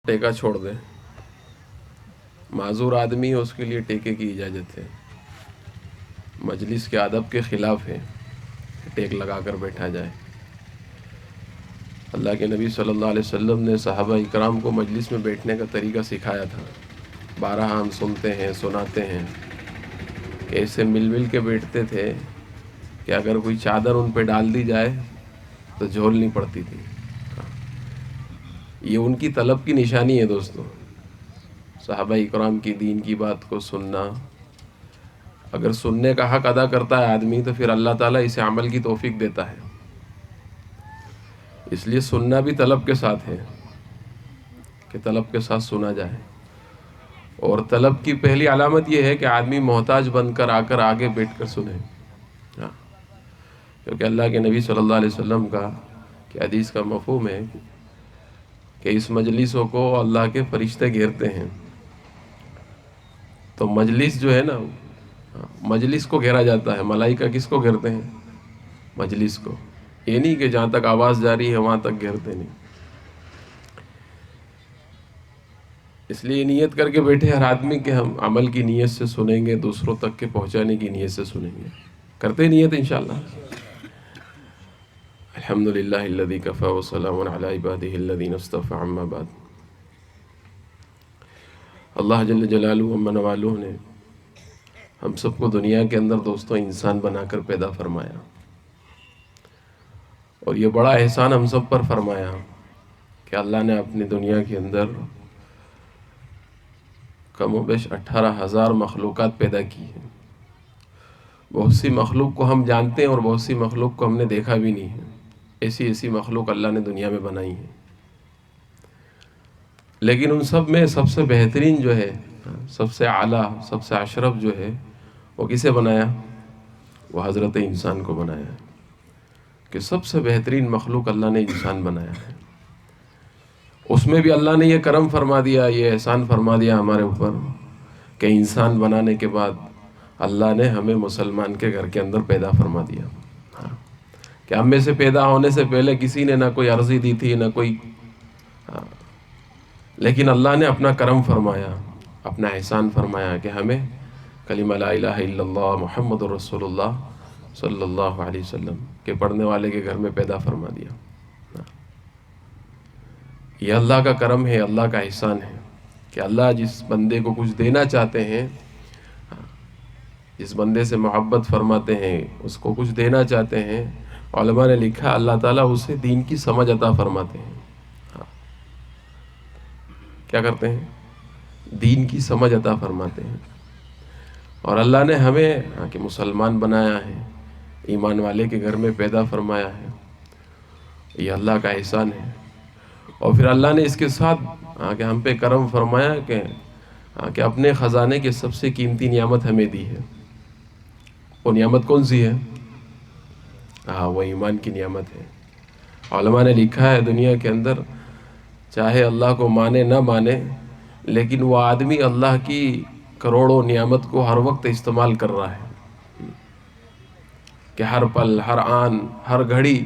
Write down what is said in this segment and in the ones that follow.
ٹیکا چھوڑ دے. معذور آدمی ہے اس کے لیے ٹیکے کی اجازت ہے. مجلس کے ادب کے خلاف ہے ٹیک لگا کر بیٹھا جائے. اللہ کے نبی صلی اللہ علیہ وسلم نے صحابہ اکرام کو مجلس میں بیٹھنے کا طریقہ سکھایا تھا. بارہا ہم سنتے ہیں سناتے ہیں کہ ایسے مل مل کے بیٹھتے تھے کہ اگر کوئی چادر ان پہ ڈال دی جائے تو جھولنی پڑتی تھی. یہ ان کی طلب کی نشانی ہے دوستو. صحابہ اکرام کی دین کی بات کو سننا، اگر سننے کا حق ادا کرتا ہے آدمی تو پھر اللہ تعالیٰ اسے عمل کی توفیق دیتا ہے. اس لیے سننا بھی طلب کے ساتھ ہے کہ طلب کے ساتھ سنا جائے. اور طلب کی پہلی علامت یہ ہے کہ آدمی محتاج بن کر آگے بیٹھ کر سنے. کیونکہ اللہ کے نبی صلی اللہ علیہ وسلم کا کہ حدیث کا مفہوم ہے کہ اس مجلسوں کو اللہ کے فرشتے گھیرتے ہیں. تو مجلس جو ہے نا، مجلس کو گھیرا جاتا ہے. ملائکہ کس کو گھیرتے ہیں؟ مجلس کو. یہ نہیں کہ جہاں تک آواز جاری ہے وہاں تک گھیرتے نہیں. اس لیے نیت کر کے بیٹھے ہر آدمی کہ ہم عمل کی نیت سے سنیں گے، دوسروں تک کے پہنچانے کی نیت سے سنیں گے. کرتے نیت انشاءاللہ. الحمدللہ الذی کفی وسلام علی عبادہ الذین اصطفی. اما بعد، اللہ جل جلالہ و نوالہ نے ہم سب کو دنیا کے اندر دوستوں انسان بنا کر پیدا فرمایا. اور یہ بڑا احسان ہم سب پر فرمایا کہ اللہ نے اپنی دنیا کے اندر کم و بیش 18,000 مخلوقات پیدا کی ہیں. بہت سی مخلوق کو ہم جانتے ہیں اور بہت سی مخلوق کو ہم نے دیکھا بھی نہیں ہے. ایسی مخلوق اللہ نے دنیا میں بنائی ہے. لیکن ان سب میں سب سے بہترین جو ہے، سب سے اعلیٰ، سب سے اشرف جو ہے، وہ کسے بنایا؟ وہ حضرت انسان کو بنایا ہے. کہ سب سے بہترین مخلوق اللہ نے انسان بنایا ہے. اس میں بھی اللہ نے یہ کرم فرما دیا، یہ احسان فرما دیا ہمارے اوپر کہ انسان بنانے کے بعد اللہ نے ہمیں مسلمان کے گھر کے اندر پیدا فرما دیا. کہ ہم میں سے پیدا ہونے سے پہلے کسی نے نہ کوئی عرضی دی تھی، نہ کوئی. لیکن اللہ نے اپنا کرم فرمایا، اپنا احسان فرمایا کہ ہمیں کلمہ لا الہ الا اللہ محمد رسول اللہ صلی اللہ علیہ وسلم کے پڑھنے والے کے گھر میں پیدا فرما دیا. یہ اللہ کا کرم ہے، اللہ کا احسان ہے کہ اللہ جس بندے کو کچھ دینا چاہتے ہیں، جس بندے سے محبت فرماتے ہیں، اس کو کچھ دینا چاہتے ہیں، علماء نے لکھا اللہ تعالیٰ اسے دین کی سمجھ عطا فرماتے ہیں. کیا کرتے ہیں؟ دین کی سمجھ عطا فرماتے ہیں. اور اللہ نے ہمیں کہ مسلمان بنایا ہے، ایمان والے کے گھر میں پیدا فرمایا ہے. یہ اللہ کا احسان ہے. اور پھر اللہ نے اس کے ساتھ کہ ہم پہ کرم فرمایا کہ اپنے خزانے کی سب سے قیمتی نعمت ہمیں دی ہے. وہ نعمت کون سی ہے؟ وہ ایمان کی نعمت ہے. علماء نے لکھا ہے دنیا کے اندر چاہے اللہ کو مانے نہ مانے، لیکن وہ آدمی اللہ کی کروڑوں نعمت کو ہر وقت استعمال کر رہا ہے. کہ ہر پل، ہر آن، ہر گھڑی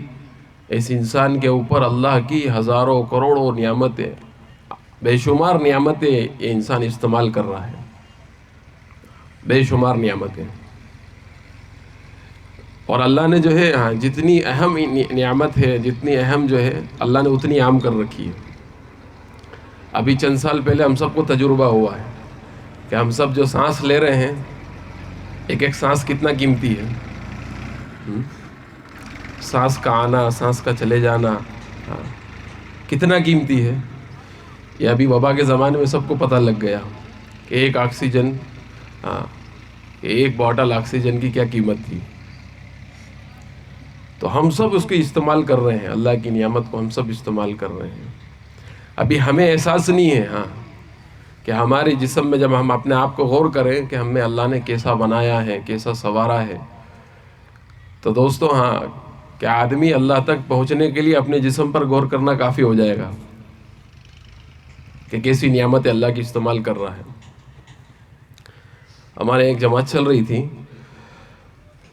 اس انسان کے اوپر اللہ کی ہزاروں کروڑوں نعمتیں، بے شمار نعمتیں یہ انسان استعمال کر رہا ہے. بے شمار نعمتیں. اور اللہ نے جو ہے جتنی اہم نعمت ہے، جتنی اہم جو ہے اللہ نے اتنی عام کر رکھی ہے. ابھی چند سال پہلے ہم سب کو تجربہ ہوا ہے کہ ہم سب جو سانس لے رہے ہیں، ایک ایک سانس کتنا قیمتی ہے. سانس کا آنا، سانس کا چلے جانا کتنا قیمتی ہے. یہ ابھی وبا کے زمانے میں سب کو پتہ لگ گیا کہ ایک آکسیجن، ایک بوٹل آکسیجن کی کیا قیمت تھی. تو ہم سب اس کو استعمال کر رہے ہیں، اللہ کی نعمت کو ہم سب استعمال کر رہے ہیں. ابھی ہمیں احساس نہیں ہے کہ ہمارے جسم میں جب ہم اپنے آپ کو غور کریں کہ ہمیں اللہ نے کیسا بنایا ہے، کیسا سنوارا ہے، تو دوستو کہ آدمی اللہ تک پہنچنے کے لیے اپنے جسم پر غور کرنا کافی ہو جائے گا کہ کیسی نعمت اللہ کی استعمال کر رہا ہے. ہمارے ایک جماعت چل رہی تھی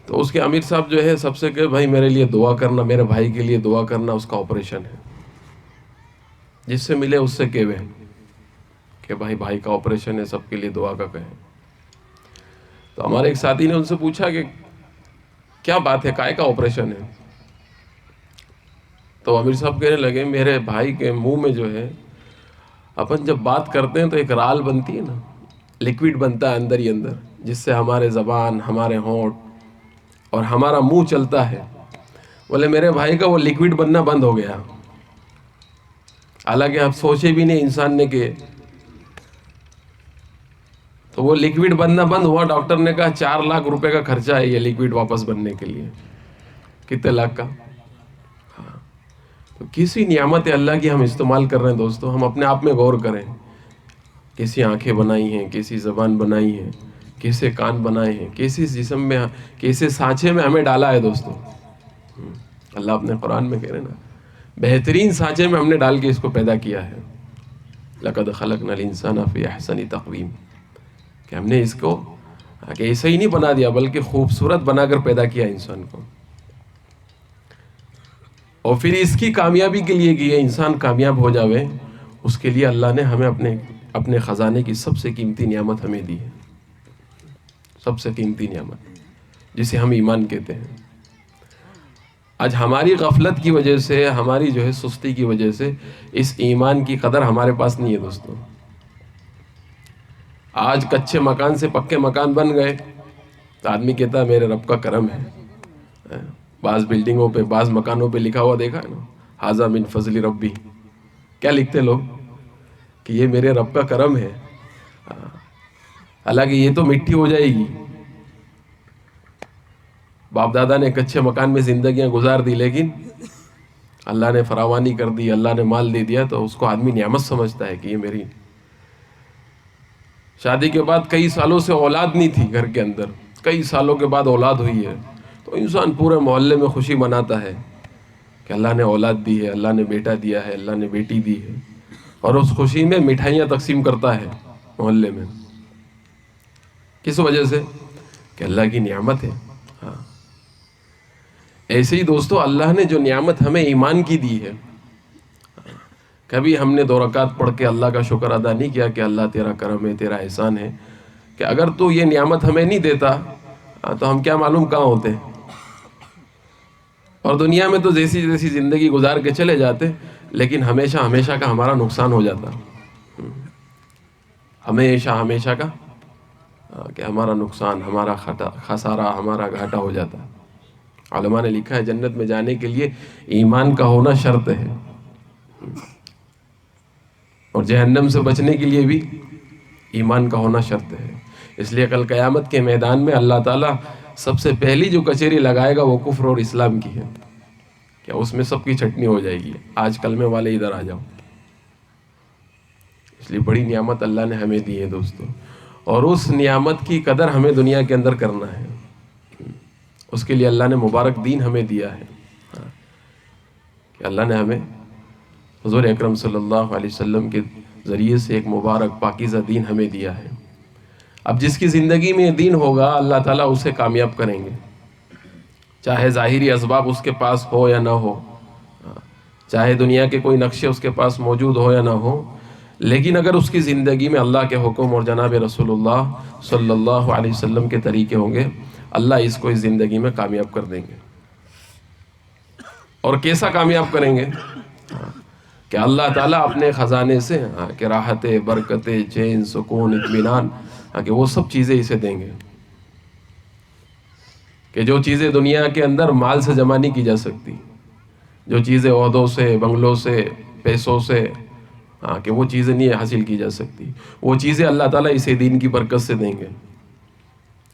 تو اس کے امیر صاحب جو ہے سب سے کہ بھائی میرے لیے دعا کرنا، میرے بھائی کے لیے دعا کرنا، اس کا آپریشن ہے. جس سے ملے اس سے کہوے. کہ بھائی کا آپریشن ہے، سب کے لیے دعا کا کہیں. تو ہمارے ایک ساتھی نے ان سے پوچھا کہ کیا بات ہے، کائے کا آپریشن ہے؟ تو امیر صاحب کہنے لگے میرے بھائی کے منہ میں جو ہے، اپن جب بات کرتے ہیں تو ایک رال بنتی ہے نا، لیکوڈ بنتا ہے اندر ہی اندر، جس سے ہمارے زبان، ہمارے ہونٹ اور ہمارا منہ چلتا ہے. بولے میرے بھائی کا وہ لیکوڈ بننا بند ہو گیا. حالانکہ آپ سوچے بھی نہیں انسان نے کہ تو وہ لیکوڈ بننا بند ہوا. ڈاکٹر نے کہا 4 لاکھ روپے کا خرچہ ہے یہ لیکوڈ واپس بننے کے لیے. کتنے لاکھ کا؟ ہاں. تو کسی نعمت اللہ کی ہم استعمال کر رہے ہیں دوستو، ہم اپنے آپ میں غور کریں. کیسی آنکھیں بنائی ہیں، کیسی زبان بنائی ہے، کیسے کان بنائے ہیں، کیسے جسم میں، کیسے سانچے میں ہمیں ڈالا ہے دوستو. اللہ اپنے قرآن میں کہہ رہے نا، بہترین سانچے میں ہم نے ڈال کے اس کو پیدا کیا ہے. لَقَدْ خَلَقْنَا الْإِنسَانَ فِي أَحْسَنِ تَقْوِيمٍ، کہ ہم نے اس کو کہ ایسا ہی نہیں بنا دیا بلکہ خوبصورت بنا کر پیدا کیا انسان کو. اور پھر اس کی کامیابی کے لیے کہ یہ انسان کامیاب ہو جاوے، اس کے لیے اللہ نے ہمیں اپنے خزانے کی سب سے قیمتی نعمت ہمیں دی ہے. سب سے قیمتی نعمت جسے ہم ایمان کہتے ہیں. آج ہماری غفلت کی وجہ سے، ہماری جو ہے سستی کی وجہ سے اس ایمان کی قدر ہمارے پاس نہیں ہے دوستو. آج کچے مکان سے پکے مکان بن گئے تو آدمی کہتا ہے میرے رب کا کرم ہے. بعض بلڈنگوں پہ، بعض مکانوں پہ لکھا ہوا دیکھا ہے نا، ھذا من فضل ربی. کیا لکھتے لوگ؟ کہ یہ میرے رب کا کرم ہے. حالانکہ یہ تو مٹی ہو جائے گی. باپ دادا نے کچے مکان میں زندگیاں گزار دی، لیکن اللہ نے فراوانی کر دی، اللہ نے مال دے دیا تو اس کو آدمی نعمت سمجھتا ہے کہ یہ میری. شادی کے بعد کئی سالوں سے اولاد نہیں تھی گھر کے اندر، کئی سالوں کے بعد اولاد ہوئی ہے تو انسان پورے محلے میں خوشی مناتا ہے کہ اللہ نے اولاد دی ہے، اللہ نے بیٹا دیا ہے، اللہ نے بیٹی دی ہے. اور اس خوشی میں مٹھائیاں تقسیم کرتا ہے محلے میں. کس وجہ سے؟ کہ اللہ کی نعمت ہے. ہاں. ایسے ہی دوستو اللہ نے جو نعمت ہمیں ایمان کی دی ہے، کبھی ہم نے 2 رکعت پڑھ کے اللہ کا شکر ادا نہیں کیا کہ اللہ تیرا کرم ہے، تیرا احسان ہے، کہ اگر تو یہ نعمت ہمیں نہیں دیتا تو ہم کیا معلوم کہاں ہوتے. اور دنیا میں تو جیسی جیسی زندگی گزار کے چلے جاتے، لیکن ہمیشہ ہمیشہ کا ہمارا نقصان ہو جاتا. ہمیشہ کا کہ ہمارا نقصان، ہمارا خسارہ، ہمارا گھاٹا ہو جاتا. علماء نے لکھا ہے جنت میں جانے کے لیے ایمان کا ہونا شرط ہے، اور جہنم سے بچنے کے لیے بھی ایمان کا ہونا شرط ہے. اس لیے کل قیامت کے میدان میں اللہ تعالیٰ سب سے پہلی جو کچہری لگائے گا وہ کفر اور اسلام کی ہے. کیا اس میں سب کی چھٹنی ہو جائے گی، آج کلمے والے ادھر آ جاؤ. اس لیے بڑی نعمت اللہ نے ہمیں دی ہے دوستو، اور اس نعمت کی قدر ہمیں دنیا کے اندر کرنا ہے. اس کے لیے اللہ نے مبارک دین ہمیں دیا ہے کہ اللہ نے ہمیں حضور اکرم صلی اللہ علیہ وسلم کے ذریعے سے ایک مبارک پاکیزہ دین ہمیں دیا ہے. اب جس کی زندگی میں یہ دین ہوگا اللہ تعالیٰ اسے کامیاب کریں گے، چاہے ظاہری اسباب اس کے پاس ہو یا نہ ہو، چاہے دنیا کے کوئی نقشے اس کے پاس موجود ہو یا نہ ہو، لیکن اگر اس کی زندگی میں اللہ کے حکم اور جناب رسول اللہ صلی اللہ علیہ وسلم کے طریقے ہوں گے، اللہ اس کو اس زندگی میں کامیاب کر دیں گے. اور کیسا کامیاب کریں گے؟ کہ اللہ تعالیٰ اپنے خزانے سے کہ راحت، برکت، چین، سکون، اطمینان، کہ وہ سب چیزیں اسے دیں گے، کہ جو چیزیں دنیا کے اندر مال سے جمع نہیں کی جا سکتی، جو چیزیں عہدوں سے، بنگلوں سے، پیسوں سے، کہ وہ چیزیں نہیں حاصل کی جا سکتی، وہ چیزیں اللہ تعالیٰ اسے دین کی برکت سے دیں گے.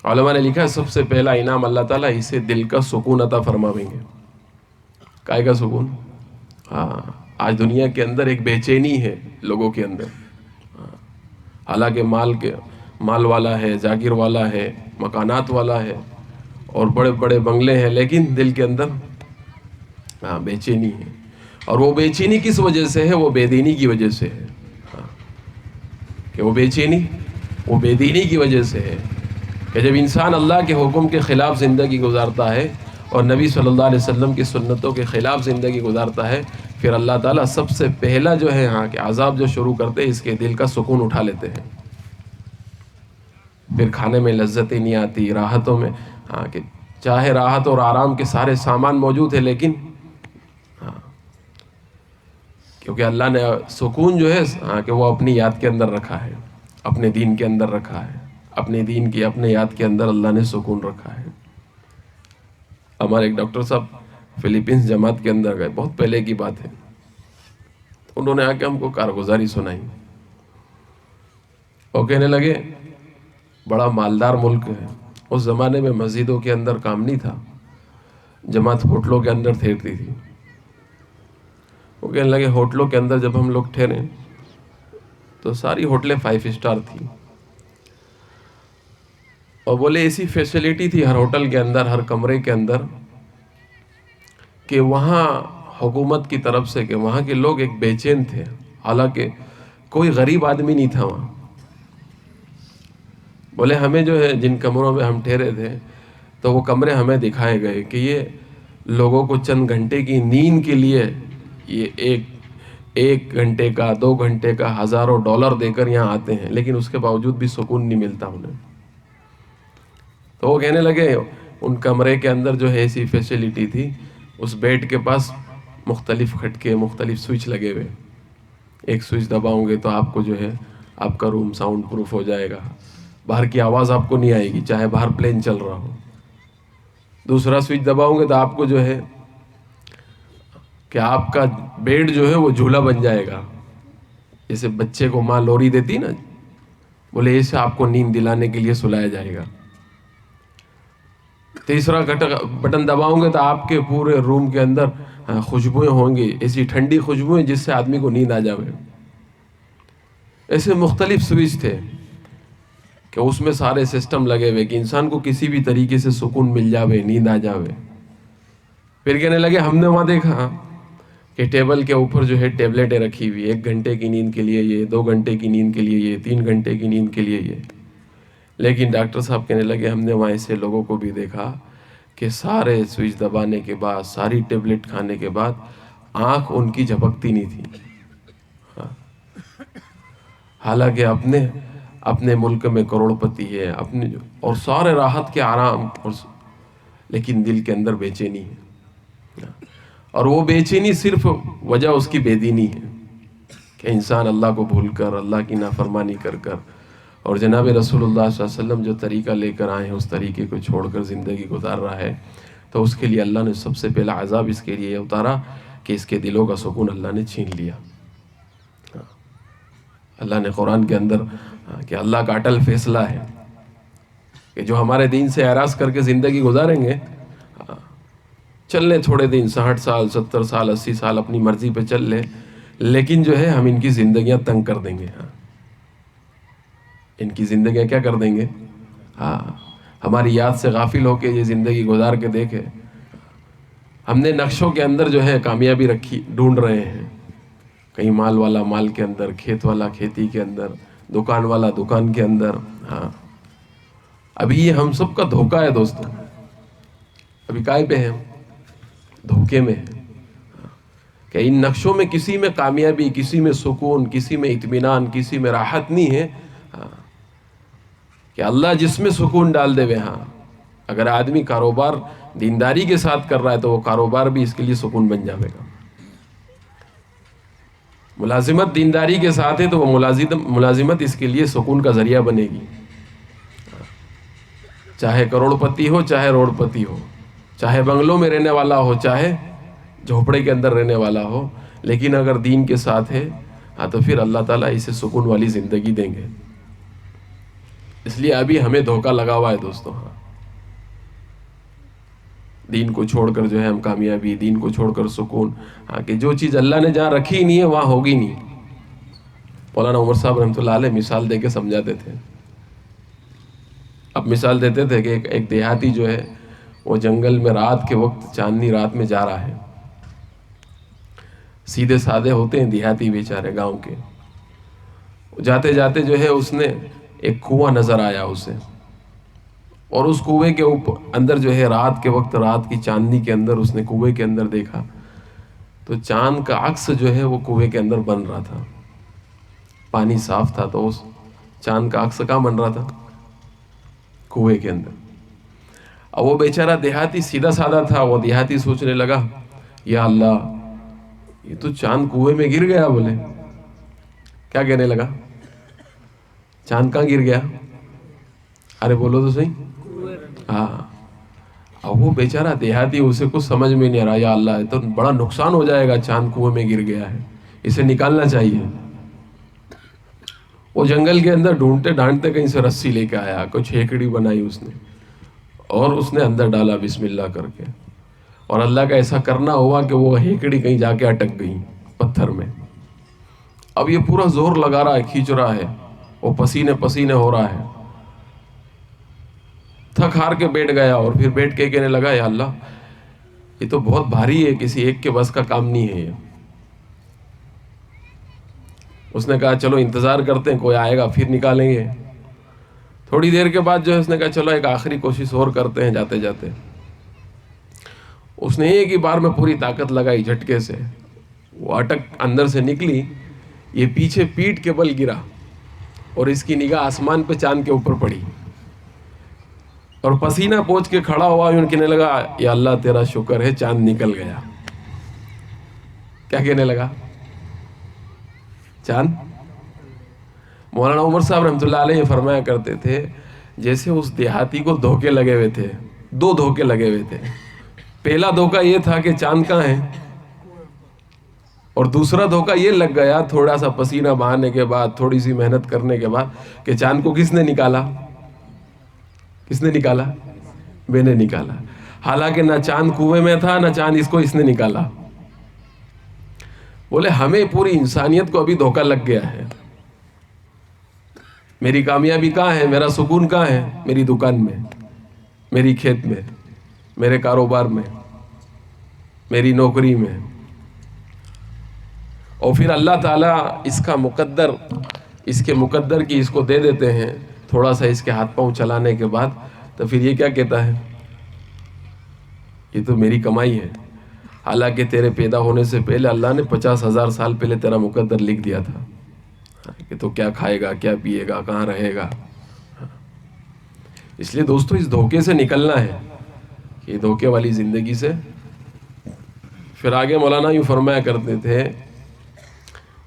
علماء نے لکھا ہے سب سے پہلا انعام اللہ تعالیٰ اسے دل کا سکون عطا فرمائیں گے. کائے کا سکون؟ آج دنیا کے اندر ایک بے چینی ہے لوگوں کے اندر. حالانکہ مال والا ہے، جاگیر والا ہے، مکانات والا ہے اور بڑے بڑے بنگلے ہیں، لیکن دل کے اندر بے چینی ہے. اور وہ بے چینی کس وجہ سے ہے؟ وہ بے دینی کی وجہ سے ہے. کہ وہ بے چینی وہ بے دینی کی وجہ سے ہے کہ جب انسان اللہ کے حکم کے خلاف زندگی گزارتا ہے اور نبی صلی اللہ علیہ وسلم کی سنتوں کے خلاف زندگی گزارتا ہے، پھر اللہ تعالیٰ سب سے پہلا جو ہے کہ عذاب جو شروع کرتے ہیں اس کے دل کا سکون اٹھا لیتے ہیں. پھر کھانے میں لذتیں نہیں آتی، راحتوں میں کہ چاہے راحت اور آرام کے سارے سامان موجود ہیں، لیکن کیونکہ اللہ نے سکون جو ہے کہ وہ اپنی یاد کے اندر رکھا ہے، اپنے دین کے اندر رکھا ہے، اپنے دین کی اپنے یاد کے اندر اللہ نے سکون رکھا ہے. ہمارے ایک ڈاکٹر صاحب فلیپینس جماعت کے اندر گئے، بہت پہلے کی بات ہے. انہوں نے آ کے ہم کو کارگزاری سنائی اور کہنے لگے بڑا مالدار ملک ہے. اس زمانے میں مسجدوں کے اندر کام نہیں تھا، جماعت ہوٹلوں کے اندر ٹھہرتی تھی. وہ کہنے لگے ہوٹلوں کے اندر جب ہم لوگ ٹھہرے تو ساری ہوٹلیں 5 اسٹار تھی، اور بولے ایسی فیسیلیٹی تھی ہر ہوٹل کے اندر، ہر کمرے کے اندر، کہ وہاں حکومت کی طرف سے کہ وہاں کے لوگ ایک بے چین تھے، حالانکہ کوئی غریب آدمی نہیں تھا وہاں. بولے ہمیں جو ہے جن کمروں میں ہم ٹھہرے تھے تو وہ کمرے ہمیں دکھائے گئے کہ یہ لوگوں کو چند گھنٹے کی نیند کے لیے یہ ایک گھنٹے کا 2 گھنٹے کا ہزاروں ڈالر دے کر یہاں آتے ہیں، لیکن اس کے باوجود بھی سکون نہیں ملتا انہیں. تو وہ کہنے لگے ان کمرے کے اندر جو ہے ایسی فیسیلیٹی تھی، اس بیڈ کے پاس مختلف کھٹکے، مختلف سوئچ لگے ہوئے. ایک سوئچ دباؤں گے تو آپ کو جو ہے آپ کا روم ساؤنڈ پروف ہو جائے گا، باہر کی آواز آپ کو نہیں آئے گی چاہے باہر پلین چل رہا ہو. دوسرا سوئچ دباؤں گے تو آپ کو جو ہے کہ آپ کا بیڈ جو ہے وہ جھولا بن جائے گا، جیسے بچے کو ماں لوری دیتی نا، بولے ایسے آپ کو نیند دلانے کے لیے سلایا جائے گا. تیسرا بٹن دباؤں گے تو آپ کے پورے روم کے اندر خوشبوئیں ہوں گی، ایسی ٹھنڈی خوشبوئیں جس سے آدمی کو نیند آ جائے. ایسے مختلف سوئچ تھے کہ اس میں سارے سسٹم لگے ہوئے کہ انسان کو کسی بھی طریقے سے سکون مل جاوے، نیند آ جاوے. پھر کہنے لگے ہم نے وہاں دیکھا کہ ٹیبل کے اوپر جو ہے ٹیبلٹیں رکھی ہوئی، 1 گھنٹے کی نیند کے لیے یہ، 2 گھنٹے کی نیند کے لیے یہ، 3 گھنٹے کی نیند کے لیے یہ. لیکن ڈاکٹر صاحب کہنے لگے ہم نے وہاں ایسے لوگوں کو بھی دیکھا کہ سارے سوئچ دبانے کے بعد، ساری ٹیبلٹ کھانے کے بعد آنکھ ان کی جھپکتی نہیں تھی. حالانکہ اپنے ملک میں کروڑ پتی ہے، اور سارے راحت کے آرام، لیکن دل کے اندر بے چینی ہے. اور وہ بے چینی صرف وجہ اس کی بے دینی ہے کہ انسان اللہ کو بھول کر، اللہ کی نافرمانی کر اور جناب رسول اللہ صلی اللہ علیہ وسلم جو طریقہ لے کر آئے ہیں اس طریقے کو چھوڑ کر زندگی گزار رہا ہے. تو اس کے لیے اللہ نے سب سے پہلا عذاب اس کے لیے یہ اتارا کہ اس کے دلوں کا سکون اللہ نے چھین لیا. اللہ نے قرآن کے اندر کہ اللہ کا اٹل فیصلہ ہے کہ جو ہمارے دین سے اعراض کر کے زندگی گزاریں گے، چل لیں تھوڑے دن، 60 سال 70 سال 80 سال اپنی مرضی پہ چل لیں، لیکن جو ہے ہم ان کی زندگیاں تنگ کر دیں گے. ان کی زندگیاں کیا کر دیں گے؟ ہماری یاد سے غافل ہو کے یہ زندگی گزار کے دیکھے. ہم نے نقشوں کے اندر جو ہے کامیابی ڈھونڈ رہے ہیں، کہیں مال والا مال کے اندر، کھیت والا کھیتی کے اندر، دکان والا دکان کے اندر. ابھی یہ ہم سب کا دھوکہ ہے دوستوں. ابھی کائے پہ ہیں؟ دھوکے میں ہیں کہ ان نقشوں میں کسی میں کامیابی، کسی میں سکون، کسی میں اطمینان، کسی میں راحت نہیں ہے. کہ اللہ جس میں سکون ڈال دے. اگر آدمی کاروبار دینداری کے ساتھ کر رہا ہے تو وہ کاروبار بھی اس کے لیے سکون بن جائے گا. ملازمت دینداری کے ساتھ ہے تو وہ ملازمت اس کے لیے سکون کا ذریعہ بنے گی. چاہے کروڑ پتی ہو، چاہے روڑ پتی ہو، چاہے بنگلوں میں رہنے والا ہو، چاہے جھوپڑے کے اندر رہنے والا ہو، لیکن اگر دین کے ساتھ ہے تو پھر اللہ تعالیٰ اسے سکون والی زندگی دیں گے. اس لیے ابھی ہمیں دھوکہ لگا ہوا ہے دوستوں. دین کو چھوڑ کر جو ہے ہم کامیابی، دین کو چھوڑ کر سکون، کہ جو چیز اللہ نے جہاں رکھی نہیں ہے وہاں ہوگی نہیں. مولانا عمر صاحب رحمۃ اللہ علیہ مثال دے کے سمجھاتے تھے. اب مثال دیتے تھے کہ ایک دیہاتی جو ہے وہ جنگل میں رات کے وقت، چاندنی رات میں جا رہا ہے. سیدھے سادے ہوتے ہیں دیہاتی بیچارے گاؤں کے. جاتے جاتے جو ہے اس نے ایک کنواں نظر آیا اسے، اور اس کنویں کے اندر جو ہے رات کے وقت، رات کی چاندنی کے اندر اس نے کنویں کے اندر دیکھا تو چاند کا عکس جو ہے وہ کنویں کے اندر بن رہا تھا. پانی صاف تھا تو اس چاند کا عکس کہاں بن رہا تھا؟ کنویں کے اندر. اب وہ بیچارہ دیہاتی سیدھا سادہ تھا. وہ دیہاتی سوچنے لگا یا اللہ یہ تو چاند کنویں میں گر گیا. بولے کیا کہنے لگا؟ چاند کہاں گر گیا؟ ارے بولو تو صحیح. ہاں. اب وہ بیچارہ دیہاتی اسے کچھ سمجھ میں نہیں آ رہا. یا اللہ تو بڑا نقصان ہو جائے گا, چاند کنویں میں گر گیا ہے, اسے نکالنا چاہیے. وہ جنگل کے اندر ڈھونڈتے ڈھانڈتے کہیں سے رسی لے کے آیا, کچھ ہیکڑی بنائی اس نے اور اس نے اندر ڈالا بسم اللہ کر کے. اور اللہ کا ایسا کرنا ہوا کہ وہ ہیکڑی کہیں جا کے اٹک گئی پتھر میں. اب یہ پورا زور لگا رہا ہے, کھینچ رہا ہے, وہ پسینے پسینے ہو رہا ہے. تھک ہار کے بیٹھ گیا اور پھر بیٹھ کے کہنے لگا یا اللہ یہ تو بہت بھاری ہے, کسی ایک کے بس کا کام نہیں ہے یہ. اس نے کہا چلو انتظار کرتے ہیں, کوئی آئے گا پھر نکالیں گے. تھوڑی دیر کے بعد جو ہے اس نے کہا چلو ایک آخری کوشش اور کرتے ہیں جاتے جاتے. اس نے ایک ہی بار میں پوری طاقت لگائی, جھٹکے سے وہ اٹک اندر سے نکلی. یہ پیچھے پیٹھ کے بل گرا اور اس کی نگاہ آسمان پہ چاند کے اوپر پڑی اور پسینہ پوچھ کے کھڑا ہوا. یوں کہنے لگا یا اللہ تیرا شکر ہے چاند نکل گیا. کیا کہنے لگا؟ چاند. مولانا عمر صاحب رحمۃ اللہ علیہ فرمایا کرتے تھے جیسے اس دیہاتی کو دھوکے لگے ہوئے تھے. دو دھوکے لگے ہوئے تھے. پہلا دھوکہ یہ تھا کہ چاند کہاں ہے, اور دوسرا دھوکہ یہ لگ گیا تھوڑا سا پسینہ بہانے کے بعد, تھوڑی سی محنت کرنے کے بعد, کہ چاند کو کس نے نکالا؟ کس نے نکالا؟ میں نے نکالا. حالانکہ نہ چاند کنویں میں تھا نہ چاند اس کو اس نے نکالا. بولے ہمیں پوری انسانیت کو ابھی دھوکہ لگ گیا ہے. میری کامیابی کہاں ہے, میرا سکون کہاں ہے؟ میری دکان میں, میری کھیت میں, میرے کاروبار میں, میری نوکری میں. اور پھر اللہ تعالیٰ اس کا مقدر, اس کے مقدر کی اس کو دے دیتے ہیں تھوڑا سا اس کے ہاتھ پاؤں چلانے کے بعد. تو پھر یہ کیا کہتا ہے؟ یہ تو میری کمائی ہے. حالانکہ تیرے پیدا ہونے سے پہلے اللہ نے 50,000 سال پہلے تیرا مقدر لکھ دیا تھا کہ تو کیا کھائے گا, کیا پیے گا, کہاں رہے گا. اس لیے دوستو اس دھوکے سے نکلنا ہے, یہ دھوکے والی زندگی سے. پھر آگے مولانا یوں فرمایا کرتے تھے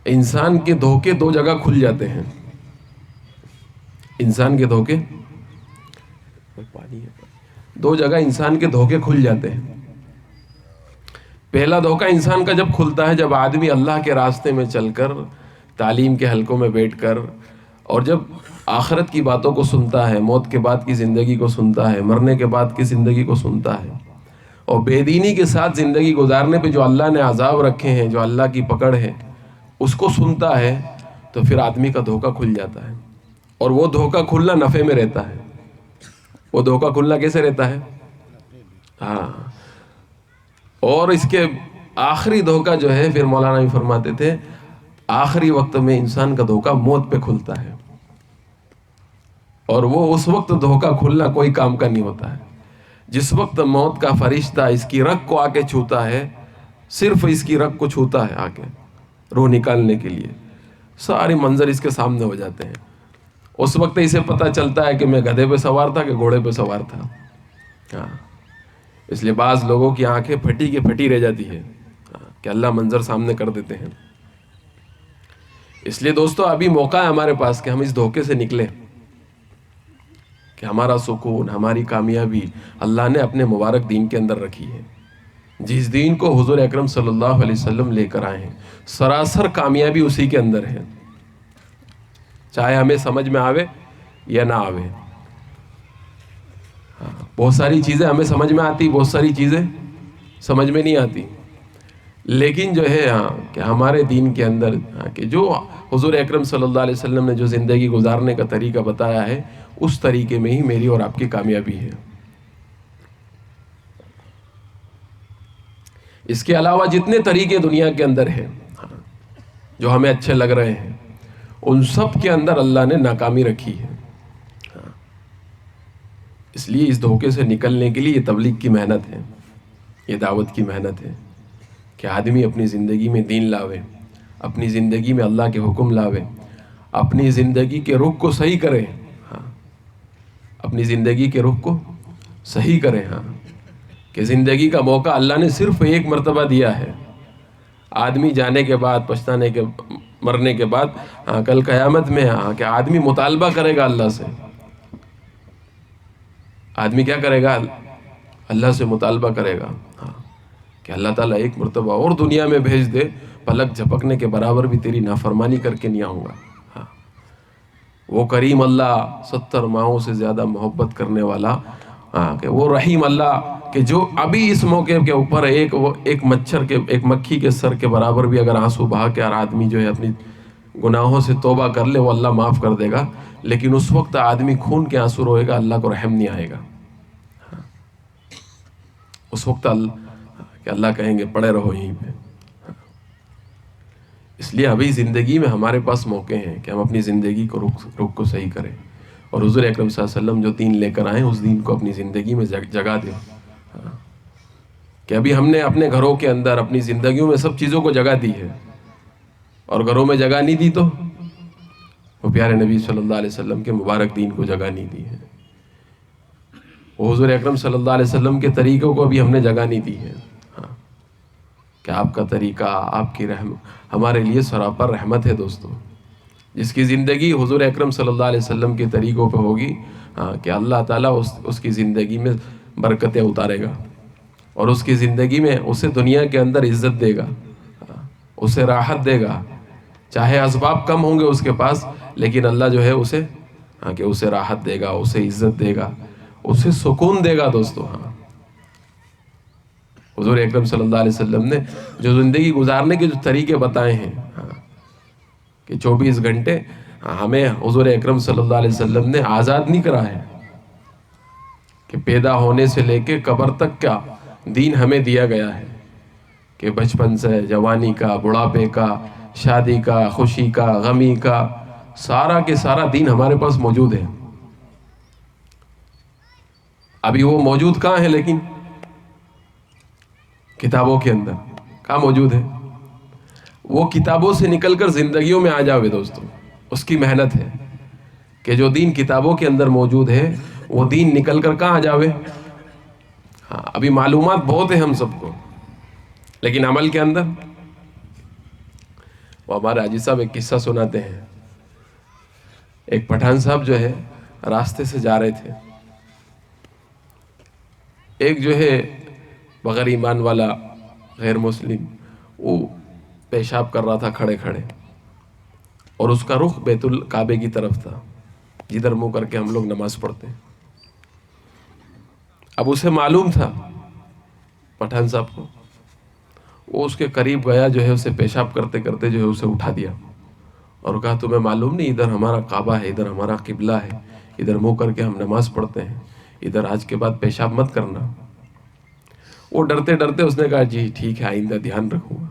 انسان کے دھوکے دو جگہ کھل جاتے ہیں. انسان کے دھوکے دو جگہ انسان کے دھوکے کھل جاتے ہیں. پہلا دھوکہ انسان کا جب کھلتا ہے جب آدمی اللہ کے راستے میں چل کر, تعلیم کے حلقوں میں بیٹھ کر, اور جب آخرت کی باتوں کو سنتا ہے, موت کے بعد کی زندگی کو سنتا ہے, مرنے کے بعد کی زندگی کو سنتا ہے, اور بے دینی کے ساتھ زندگی گزارنے پہ جو اللہ نے عذاب رکھے ہیں, جو اللہ کی پکڑ ہے, اس کو سنتا ہے, تو پھر آدمی کا دھوکہ کھل جاتا ہے. اور وہ دھوکہ کھلنا نفع میں رہتا ہے. وہ دھوکہ کھلنا کیسے رہتا ہے؟ ہاں. اور اس کے آخری دھوکہ جو ہے پھر مولانا بھی فرماتے تھے آخری وقت میں انسان کا دھوکہ موت پہ کھلتا ہے. اور وہ اس وقت دھوکہ کھلنا کوئی کام کا نہیں ہوتا ہے جس وقت موت کا فرشتہ اس کی رگ کو آ کے چھوتا ہے, صرف اس کی رگ کو چھوتا ہے آ کے روح نکالنے کے لیے. سارے منظر اس کے سامنے ہو جاتے ہیں. اس وقت اسے پتہ چلتا ہے کہ میں گدھے پہ سوار تھا کہ گھوڑے پہ سوار تھا. ہاں. اس لیے بعض لوگوں کی آنکھیں پھٹی کی پھٹی رہ جاتی ہے کہ اللہ منظر سامنے کر دیتے ہیں. اس لیے دوستو ابھی موقع ہے ہمارے پاس کہ ہم اس دھوکے سے نکلیں, کہ ہمارا سکون, ہماری کامیابی اللہ نے اپنے مبارک دین کے اندر رکھی ہے. جس دین کو حضور اکرم صلی اللہ علیہ وسلم لے کر آئے ہیں, سراسر کامیابی اسی کے اندر ہے, چاہے ہمیں سمجھ میں آوے یا نہ آوے. بہت ساری چیزیں ہمیں سمجھ میں آتی, بہت ساری چیزیں سمجھ میں نہیں آتی, لیکن جو ہے کہ ہمارے دین کے اندر کہ جو حضور اکرم صلی اللہ علیہ وسلم نے جو زندگی گزارنے کا طریقہ بتایا ہے, اس طریقے میں ہی میری اور آپ کی کامیابی ہے. اس کے علاوہ جتنے طریقے دنیا کے اندر ہیں جو ہمیں اچھے لگ رہے ہیں, ان سب کے اندر اللہ نے ناکامی رکھی ہے. اس لیے اس دھوکے سے نکلنے کے لیے یہ تبلیغ کی محنت ہے, یہ دعوت کی محنت ہے کہ آدمی اپنی زندگی میں دین لاوے، اپنی زندگی میں اللہ کے حکم لاوے، اپنی زندگی کے رخ کو صحیح کرے. ہاں، اپنی زندگی کے رخ کو صحیح کرے. ہاں، کہ زندگی کا موقع اللہ نے صرف ایک مرتبہ دیا ہے. آدمی جانے کے بعد، پچھتانے کے، مرنے کے بعد، ہاں، کل قیامت میں، ہاں، کہ آدمی مطالبہ کرے گا اللہ سے. آدمی کیا کرے گا؟ اللہ سے مطالبہ کرے گا. ہاں، کہ اللہ تعالیٰ ایک مرتبہ اور دنیا میں بھیج دے، پلک جھپکنے کے برابر بھی تیری نافرمانی کر کے نہیں آؤں گا. ہاں، وہ کریم اللہ، 70 ماہوں سے زیادہ محبت کرنے والا، ہاں، کہ وہ رحیم اللہ، کہ جو ابھی اس موقع کے اوپر ایک مچھر کے، ایک مکھی کے سر کے برابر بھی اگر آنسو بہا کے اور آدمی جو ہے اپنی گناہوں سے توبہ کر لے، وہ اللہ معاف کر دے گا. لیکن اس وقت آدمی خون کے آنسو روئے گا، اللہ کو رحم نہیں آئے گا. اس وقت کہ اللہ کہیں گے پڑے رہو یہیں پہ. اس لیے ابھی زندگی میں ہمارے پاس موقع ہیں کہ ہم اپنی زندگی کو رخ کو صحیح کریں، اور حضور اکرم صلی اللہ علیہ وسلم جو دین لے کر آئے اس دین کو اپنی زندگی میں جگہ دیں. کہ ابھی ہم نے اپنے گھروں کے اندر، اپنی زندگیوں میں سب چیزوں کو جگہ دی ہے، اور گھروں میں جگہ نہیں دی تو وہ پیارے نبی صلی اللہ علیہ وسلم کے مبارک دین کو جگہ نہیں دی ہے. وہ حضور اکرم صلی اللہ علیہ وسلم کے طریقوں کو ابھی ہم نے جگہ نہیں دی ہے. ہاں، کہ آپ کا طریقہ، آپ کی ہمارے لیے سراپر رحمت ہے دوستو. جس کی زندگی حضور اکرم صلی اللہ علیہ وسلم کے طریقوں پہ ہوگی، ہاں، کہ اللہ تعالیٰ اس کی زندگی میں برکتیں اتارے گا، اور اس کی زندگی میں اسے دنیا کے اندر عزت دے گا، اسے راحت دے گا. چاہے اسباب کم ہوں گے اس کے پاس، لیکن اللہ جو ہے اسے، ہاں، کہ اسے راحت دے گا، اسے عزت دے گا، اسے سکون دے گا دوستو. ہاں، حضور اکرم صلی اللہ علیہ وسلم نے جو زندگی گزارنے کے جو طریقے بتائے ہیں، ہاں، کہ 24 گھنٹے ہمیں حضور اکرم صلی اللہ علیہ وسلم نے آزاد نہیں کرا ہے. کہ پیدا ہونے سے لے کے قبر تک کا دین ہمیں دیا گیا ہے، کہ بچپن سے جوانی کا، بڑھاپے کا، شادی کا، خوشی کا، غمی کا، سارا کے سارا دین ہمارے پاس موجود ہے. ابھی وہ موجود کہاں ہے؟ لیکن کتابوں کے اندر. کہاں موجود ہے؟ وہ کتابوں سے نکل کر زندگیوں میں آ جاوے دوستو. اس کی محنت ہے کہ جو دین کتابوں کے اندر موجود ہے وہ دین نکل کر کہاں آ جاوے. ہاں، ابھی معلومات بہت ہیں ہم سب کو، لیکن عمل کے اندر. وہ ہمارے حاجی صاحب ایک قصہ سناتے ہیں. ایک پٹھان صاحب جو ہے راستے سے جا رہے تھے، ایک جو ہے بغیر ایمان والا غیر مسلم، وہ پیشاب کر رہا تھا کھڑے کھڑے، اور اس کا رخ بیت الکعبے کی طرف تھا، جدھر منہ کر کے ہم لوگ نماز پڑھتے ہیں. اب اسے معلوم تھا پٹھان صاحب کو، وہ اس کے قریب گیا، جو ہے اسے پیشاب کرتے کرتے جو ہے اسے اٹھا دیا اور کہا تمہیں معلوم نہیں ادھر ہمارا کعبہ ہے، ادھر ہمارا قبلہ ہے، ادھر منہ کر کے ہم نماز پڑھتے ہیں، ادھر آج کے بعد پیشاب مت کرنا. وہ ڈرتے ڈرتے اس نے کہا جی ٹھیک ہے، آئندہ دھیان رکھوں گا.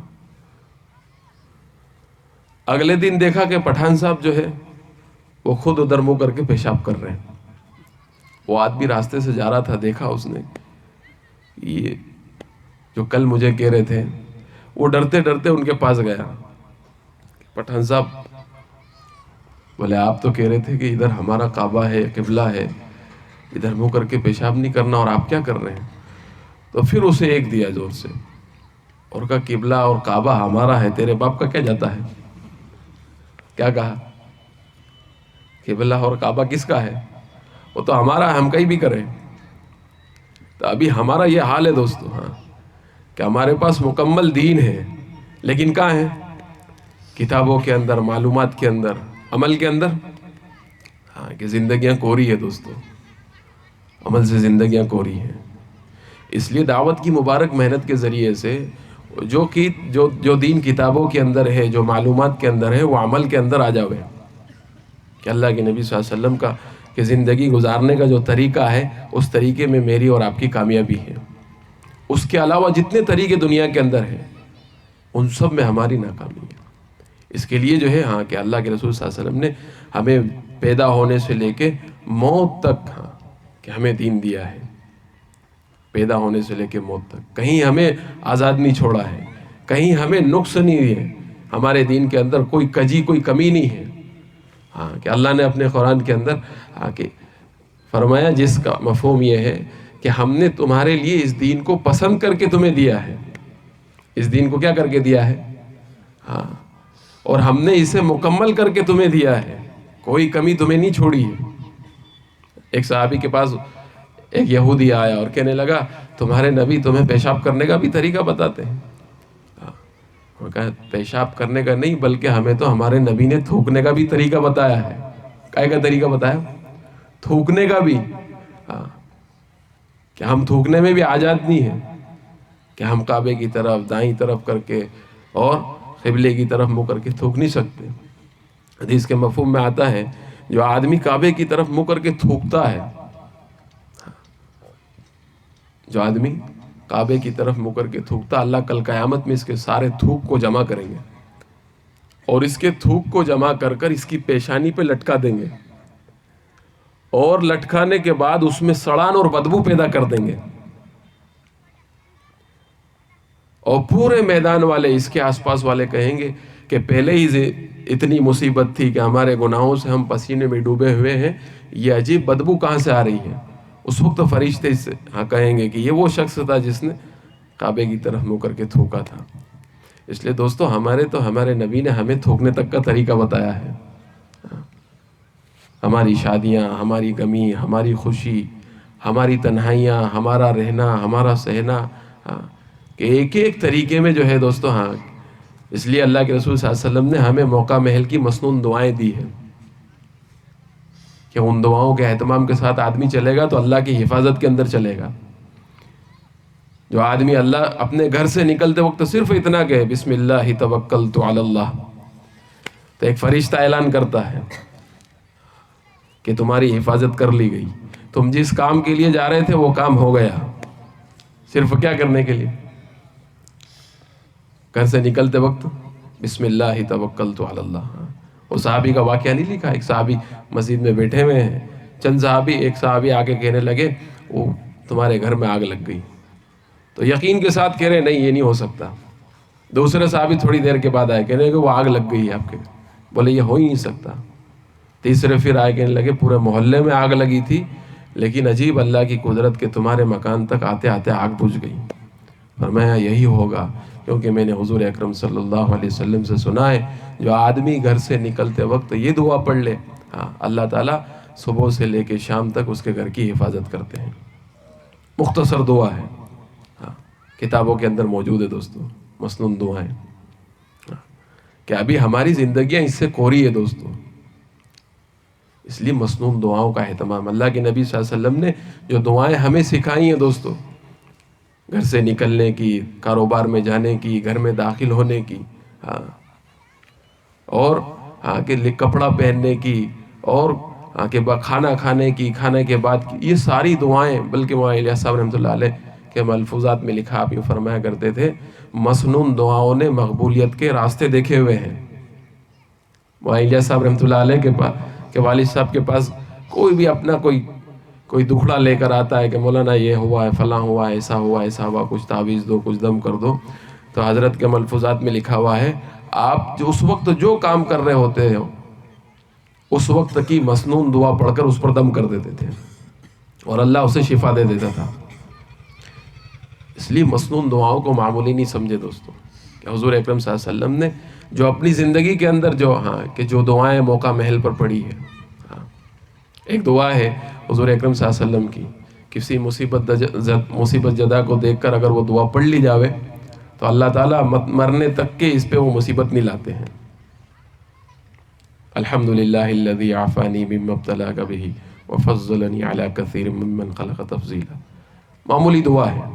اگلے دن دیکھا کہ پٹھان صاحب جو ہے وہ خود ادھر منہ کر کے پیشاب کر رہے ہیں. وہ آدمی راستے سے جا رہا تھا، دیکھا اس نے یہ جو کل مجھے کہہ رہے تھے. وہ ڈرتے ڈرتے ان کے پاس گیا. پٹھان صاحب بولے آپ تو کہہ رہے تھے کہ ادھر ہمارا کعبہ ہے، قبلہ ہے، ادھر منہ کر کے پیشاب نہیں کرنا، اور آپ کیا کر رہے ہیں؟ تو پھر اسے ایک دیا زور سے اور کہا قبلہ اور کعبہ ہمارا ہے، تیرے باپ کا کیا جاتا ہے؟ کیا کہا؟ قبلہ اور کعبہ کس کا ہے؟ وہ تو ہمارا، ہم کہیں بھی کریں. تو ابھی ہمارا یہ حال ہے دوستو، ہاں، کہ ہمارے پاس مکمل دین ہے، لیکن کہاں ہے؟ کتابوں کے اندر، معلومات کے اندر، عمل کے اندر. ہاں، کہ زندگیاں کوری ہے دوستو، عمل سے زندگیاں کوری ہیں. اس لیے دعوت کی مبارک محنت کے ذریعے سے جو دین کتابوں کے اندر ہے، جو معلومات کے اندر ہے، وہ عمل کے اندر آ جاوے. کہ اللہ کے نبی صلی اللہ علیہ وسلم کا کہ زندگی گزارنے کا جو طریقہ ہے، اس طریقے میں میری اور آپ کی کامیابی ہے. اس کے علاوہ جتنے طریقے دنیا کے اندر ہیں ان سب میں ہماری ناکامی ہے. اس کے لیے جو ہے، ہاں، کہ اللہ کے رسول صلی اللہ علیہ وسلم نے ہمیں پیدا ہونے سے لے کے موت تک، ہاں، کہ ہمیں دین دیا ہے. پیدا ہونے سے لے کے موت تک کہیں ہمیں آزاد نہیں چھوڑا ہے، کہیں ہمیں نقص نہیں ہے، ہمارے دین کے اندر کوئی کجی کوئی کمی نہیں ہے. ہاں کہ اللہ نے اپنے قرآن کے اندر کہ فرمایا جس کا مفہوم یہ ہے کہ ہم نے تمہارے لیے اس دین کو پسند کر کے تمہیں دیا ہے. اس دین کو کیا کر کے دیا ہے؟ ہاں، اور ہم نے اسے مکمل کر کے تمہیں دیا ہے، کوئی کمی تمہیں نہیں چھوڑی ہے. ایک صحابی کے پاس ایک یہودی آیا اور کہنے لگا تمہارے نبی تمہیں پیشاب کرنے کا بھی طریقہ بتاتے ہیں. وہ کہا پیشاب کرنے کا نہیں بلکہ ہمیں تو ہمارے نبی نے تھوکنے کا بھی طریقہ بتایا ہے. کائے کا طریقہ بتایا؟ تھوکنے کا بھی. کہ ہم تھوکنے میں بھی آزاد نہیں ہیں کہ ہم کعبے کی طرف دائیں طرف کر کے اور قبلے کی طرف منہ کر کے تھوک نہیں سکتے. حدیث کے مفہوم میں آتا ہے جو آدمی کعبے کی طرف منہ کر کے تھوکتا ہے، جو آدمی کعبے کی طرف منہ کر کے تھوکتا، اللہ کل قیامت میں اس کے سارے تھوک کو جمع کریں گے اور اس کے تھوک کو جمع کر کر اس کی پیشانی پہ لٹکا دیں گے اور لٹکانے کے بعد اس میں سڑان اور بدبو پیدا کر دیں گے. اور پورے میدان والے اس کے آس پاس والے کہیں گے کہ پہلے ہی اتنی مصیبت تھی کہ ہمارے گناہوں سے ہم پسینے میں ڈوبے ہوئے ہیں، یہ عجیب بدبو کہاں سے آ رہی ہے. اس وقت فرشتے کہیں گے کہ یہ وہ شخص تھا جس نے کعبے کی طرف منہ کر کے تھوکا تھا. اس لیے دوستو ہمارے نبی نے ہمیں تھوکنے تک کا طریقہ بتایا ہے. ہماری شادیاں، ہماری غمی، ہماری خوشی، ہماری تنہائیاں، ہمارا رہنا، ہمارا سہنا، کہ ایک ایک طریقے میں جو ہے دوستو. اس لیے اللہ کے رسول صلی اللہ علیہ وسلم نے ہمیں موقع محل کی مسنون دعائیں دی ہیں کہ ان دعاؤں کے اہتمام کے ساتھ آدمی چلے گا تو اللہ کی حفاظت کے اندر چلے گا. جو آدمی اللہ اپنے گھر سے نکلتے وقت صرف اتنا کہے بسم اللہ توکلت علی اللہ، تو ایک فرشتہ اعلان کرتا ہے کہ تمہاری حفاظت کر لی گئی. تم جس کام کے لیے جا رہے تھے وہ کام ہو گیا. صرف کیا کرنے کے لیے؟ گھر سے نکلتے وقت بسم اللہ توکلت علی اللہ. وہ صحابی کا واقعہ نہیں لکھا؟ ایک صحابی مسجد میں بیٹھے ہوئے ہیں، چند صحابی، ایک صحابی آ کے کہنے لگے وہ تمہارے گھر میں آگ لگ گئی. تو یقین کے ساتھ کہہ رہے نہیں یہ نہیں ہو سکتا. دوسرے صحابی تھوڑی دیر کے بعد آئے کہنے لگے وہ آگ لگ گئی ہے آپ کے. بولے یہ ہو ہی نہیں سکتا. تیسرے پھر آئے کہنے لگے پورے محلے میں آگ لگی تھی لیکن عجیب اللہ کی قدرت کے تمہارے مکان تک آتے آتے آگ بجھ گئی. فرمایا یہی ہوگا کیونکہ میں نے حضور اکرم صلی اللہ علیہ وسلم سے سنا ہے جو آدمی گھر سے نکلتے وقت یہ دعا پڑھ لے، اللہ تعالیٰ صبح سے لے کے شام تک اس کے گھر کی حفاظت کرتے ہیں. مختصر دعا ہے، کتابوں کے اندر موجود ہے دوستو، مسنون دعائیں. کہ ابھی ہماری زندگیاں اس سے کوری ہے دوستو، اس لیے مسنون دعاؤں کا اہتمام. اللہ کے نبی صلی اللہ علیہ وسلم نے جو دعائیں ہمیں سکھائی ہیں دوستو، گھر سے نکلنے کی، کاروبار میں جانے کی، گھر میں داخل ہونے کی، اور کہ کپڑا پہننے کی، اور کہ کھانا کھانے کی، کھانے کے بعد کی، یہ ساری دعائیں. بلکہ مولانا الیاس صاحب رحمۃ اللہ علیہ کے ملفوظات میں لکھا، آپ یوں فرمایا کرتے تھے مسنون دعاؤں نے مقبولیت کے راستے دیکھے ہوئے ہیں. مولانا الیاس صاحب رحمۃ اللہ علیہ کے والد صاحب کے پاس کوئی بھی اپنا کوئی دکھڑا لے کر آتا ہے کہ مولانا یہ ہوا ہے، فلاں ہوا ہے، ایسا ہوا، کچھ تعویذ دو، کچھ دم کر دو. تو حضرت کے ملفوظات میں لکھا ہوا ہے آپ جو اس وقت جو کام کر رہے ہوتے ہو اس وقت کی مسنون دعا پڑھ کر اس پر دم کر دیتے تھے اور اللہ اسے شفا دے دیتا تھا. اس لیے مسنون دعاؤں کو معمولی نہیں سمجھے دوستو کہ حضور اکرم صلی اللہ علیہ وسلم نے جو اپنی زندگی کے اندر جو دعائیں موقع محل پر پڑھی ہے. ایک دعا ہے حضور اکرم صلی اللہ علیہ وسلم کی، کسی مصیبت زدہ کو دیکھ کر اگر وہ دعا پڑھ لی جاوے تو اللہ تعالیٰ مرنے تک کے اس پہ وہ مصیبت نہیں لاتے ہیں. الحمدللہ الذی عافانی مما ابتلاک بہ وفضلنی علی کثیر ممن خلق تفضیلا. معمولی دعا ہے.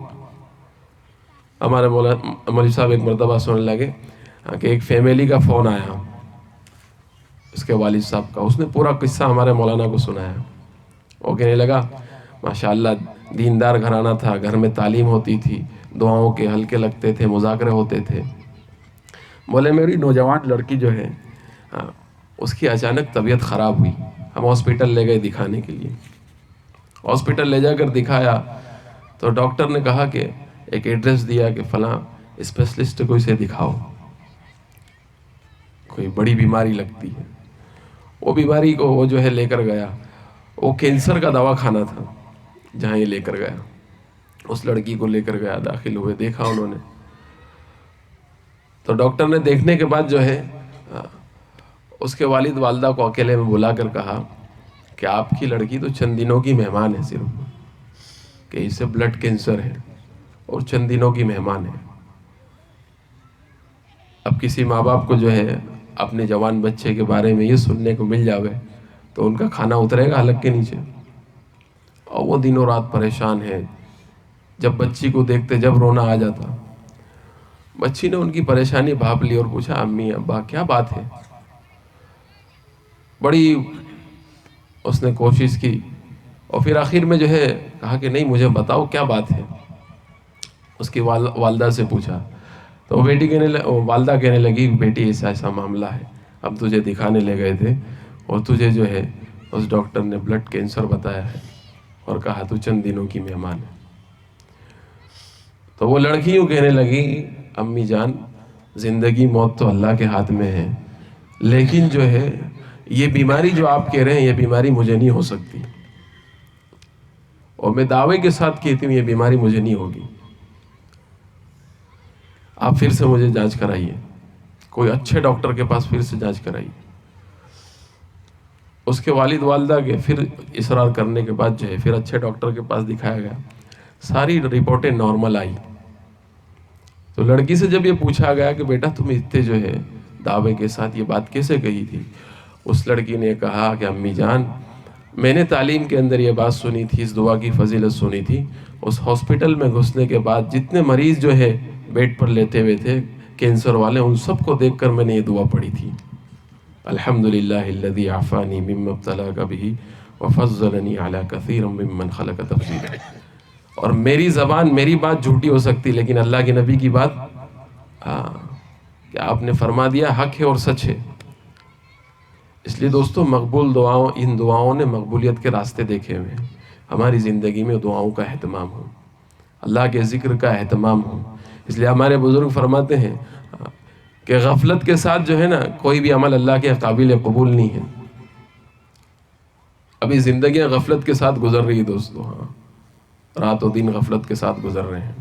ہمارے مولوی صاحب ایک مرتبہ سننے لگے کہ ایک فیملی کا فون آیا اس کے والد صاحب کا. اس نے پورا قصہ ہمارے مولانا کو سنایا. وہ کہنے لگا ماشاءاللہ دیندار گھرانہ تھا، گھر میں تعلیم ہوتی تھی، دعاؤں کے حلقے لگتے تھے، مذاکرے ہوتے تھے. بولے میری نوجوان لڑکی جو ہے اس کی اچانک طبیعت خراب ہوئی. ہم ہاسپٹل لے گئے دکھانے کے لیے. ہاسپٹل لے جا کر دکھایا تو ڈاکٹر نے کہا کہ ایک ایڈریس دیا کہ فلاں اسپیشلسٹ کو اسے دکھاؤ، کوئی بڑی بیماری لگتی ہے۔ وہ بیماری کو وہ جو ہے لے کر گیا، وہ کینسر کا دوا خانہ تھا جہاں یہ لے کر گیا، اس لڑکی کو لے کر گیا، داخل ہوئے، دیکھا انہوں نے تو ڈاکٹر نے دیکھنے کے بعد جو ہے اس کے والد والدہ کو اکیلے میں بلا کر کہا کہ آپ کی لڑکی تو چند دنوں کی مہمان ہے، صرف کہ اسے بلڈ کینسر ہے اور چند دنوں کی مہمان ہے۔ اب کسی ماں باپ کو جو ہے اپنے جوان بچے کے بارے میں یہ سننے کو مل جاوے تو ان کا کھانا اترے گا حلق کے نیچے، اور وہ دنوں رات پریشان ہے۔ جب بچی کو دیکھتے جب رونا آ جاتا، بچی نے ان کی پریشانی بھاپ لی اور پوچھا امی ابا کیا بات ہے؟ بڑی اس نے کوشش کی اور پھر آخر میں جو ہے کہا کہ نہیں مجھے بتاؤ کیا بات ہے۔ اس کی والدہ سے پوچھا تو والدہ کہنے لگی بیٹی ایسا ایسا معاملہ ہے، اب تجھے دکھانے لے گئے تھے اور تجھے جو ہے اس ڈاکٹر نے بلڈ کینسر بتایا ہے اور کہا تو چند دنوں کی مہمان ہے۔ تو وہ لڑکی یوں کہنے لگی امی جان زندگی موت تو اللہ کے ہاتھ میں ہے، لیکن جو ہے یہ بیماری جو آپ کہہ رہے ہیں یہ بیماری مجھے نہیں ہو سکتی، اور میں دعوے کے ساتھ کہتی ہوں یہ بیماری مجھے نہیں ہوگی، آپ پھر سے مجھے جانچ کرائیے، کوئی اچھے ڈاکٹر کے پاس پھر سے جانچ کرائیے۔ اس کے والد والدہ کے پھر اصرار کرنے کے بعد جو ہے پھر اچھے ڈاکٹر کے پاس دکھایا گیا، ساری رپورٹیں نارمل آئی۔ تو لڑکی سے جب یہ پوچھا گیا کہ بیٹا تم اتنے جو ہے دعوے کے ساتھ یہ بات کیسے کہی تھی، اس لڑکی نے کہا کہ امی جان میں نے تعلیم کے اندر یہ بات سنی تھی، اس دعا کی فضیلت سنی تھی، اس ہاسپٹل میں گھسنے کے بعد جتنے مریض جو ہے بیڈ پر لیتے ہوئے تھے کینسر والے، ان سب کو دیکھ کر میں نے یہ دعا پڑھی تھی، الحمدللہ الذی عافانی مما ابتلاک بہ وفضلنی علی کثیر ممن خلق تفضیلا۔ اور میری زبان میری بات جھوٹی ہو سکتی لیکن اللہ کے نبی کی بات کہ آپ نے فرما دیا حق ہے اور سچ ہے۔ اس لیے دوستو مقبول دعاؤں، ان دعاؤں نے مقبولیت کے راستے دیکھے ہوئے ہیں۔ ہماری زندگی میں دعاؤں کا اہتمام ہو، اللہ کے ذکر کا اہتمام ہو۔ اس لیے ہمارے بزرگ فرماتے ہیں کہ غفلت کے ساتھ جو ہے نا کوئی بھی عمل اللہ کے قابل قبول نہیں ہے۔ ابھی زندگیاں غفلت کے ساتھ گزر رہی ہے دوستو، رات و دن غفلت کے ساتھ گزر رہے ہیں۔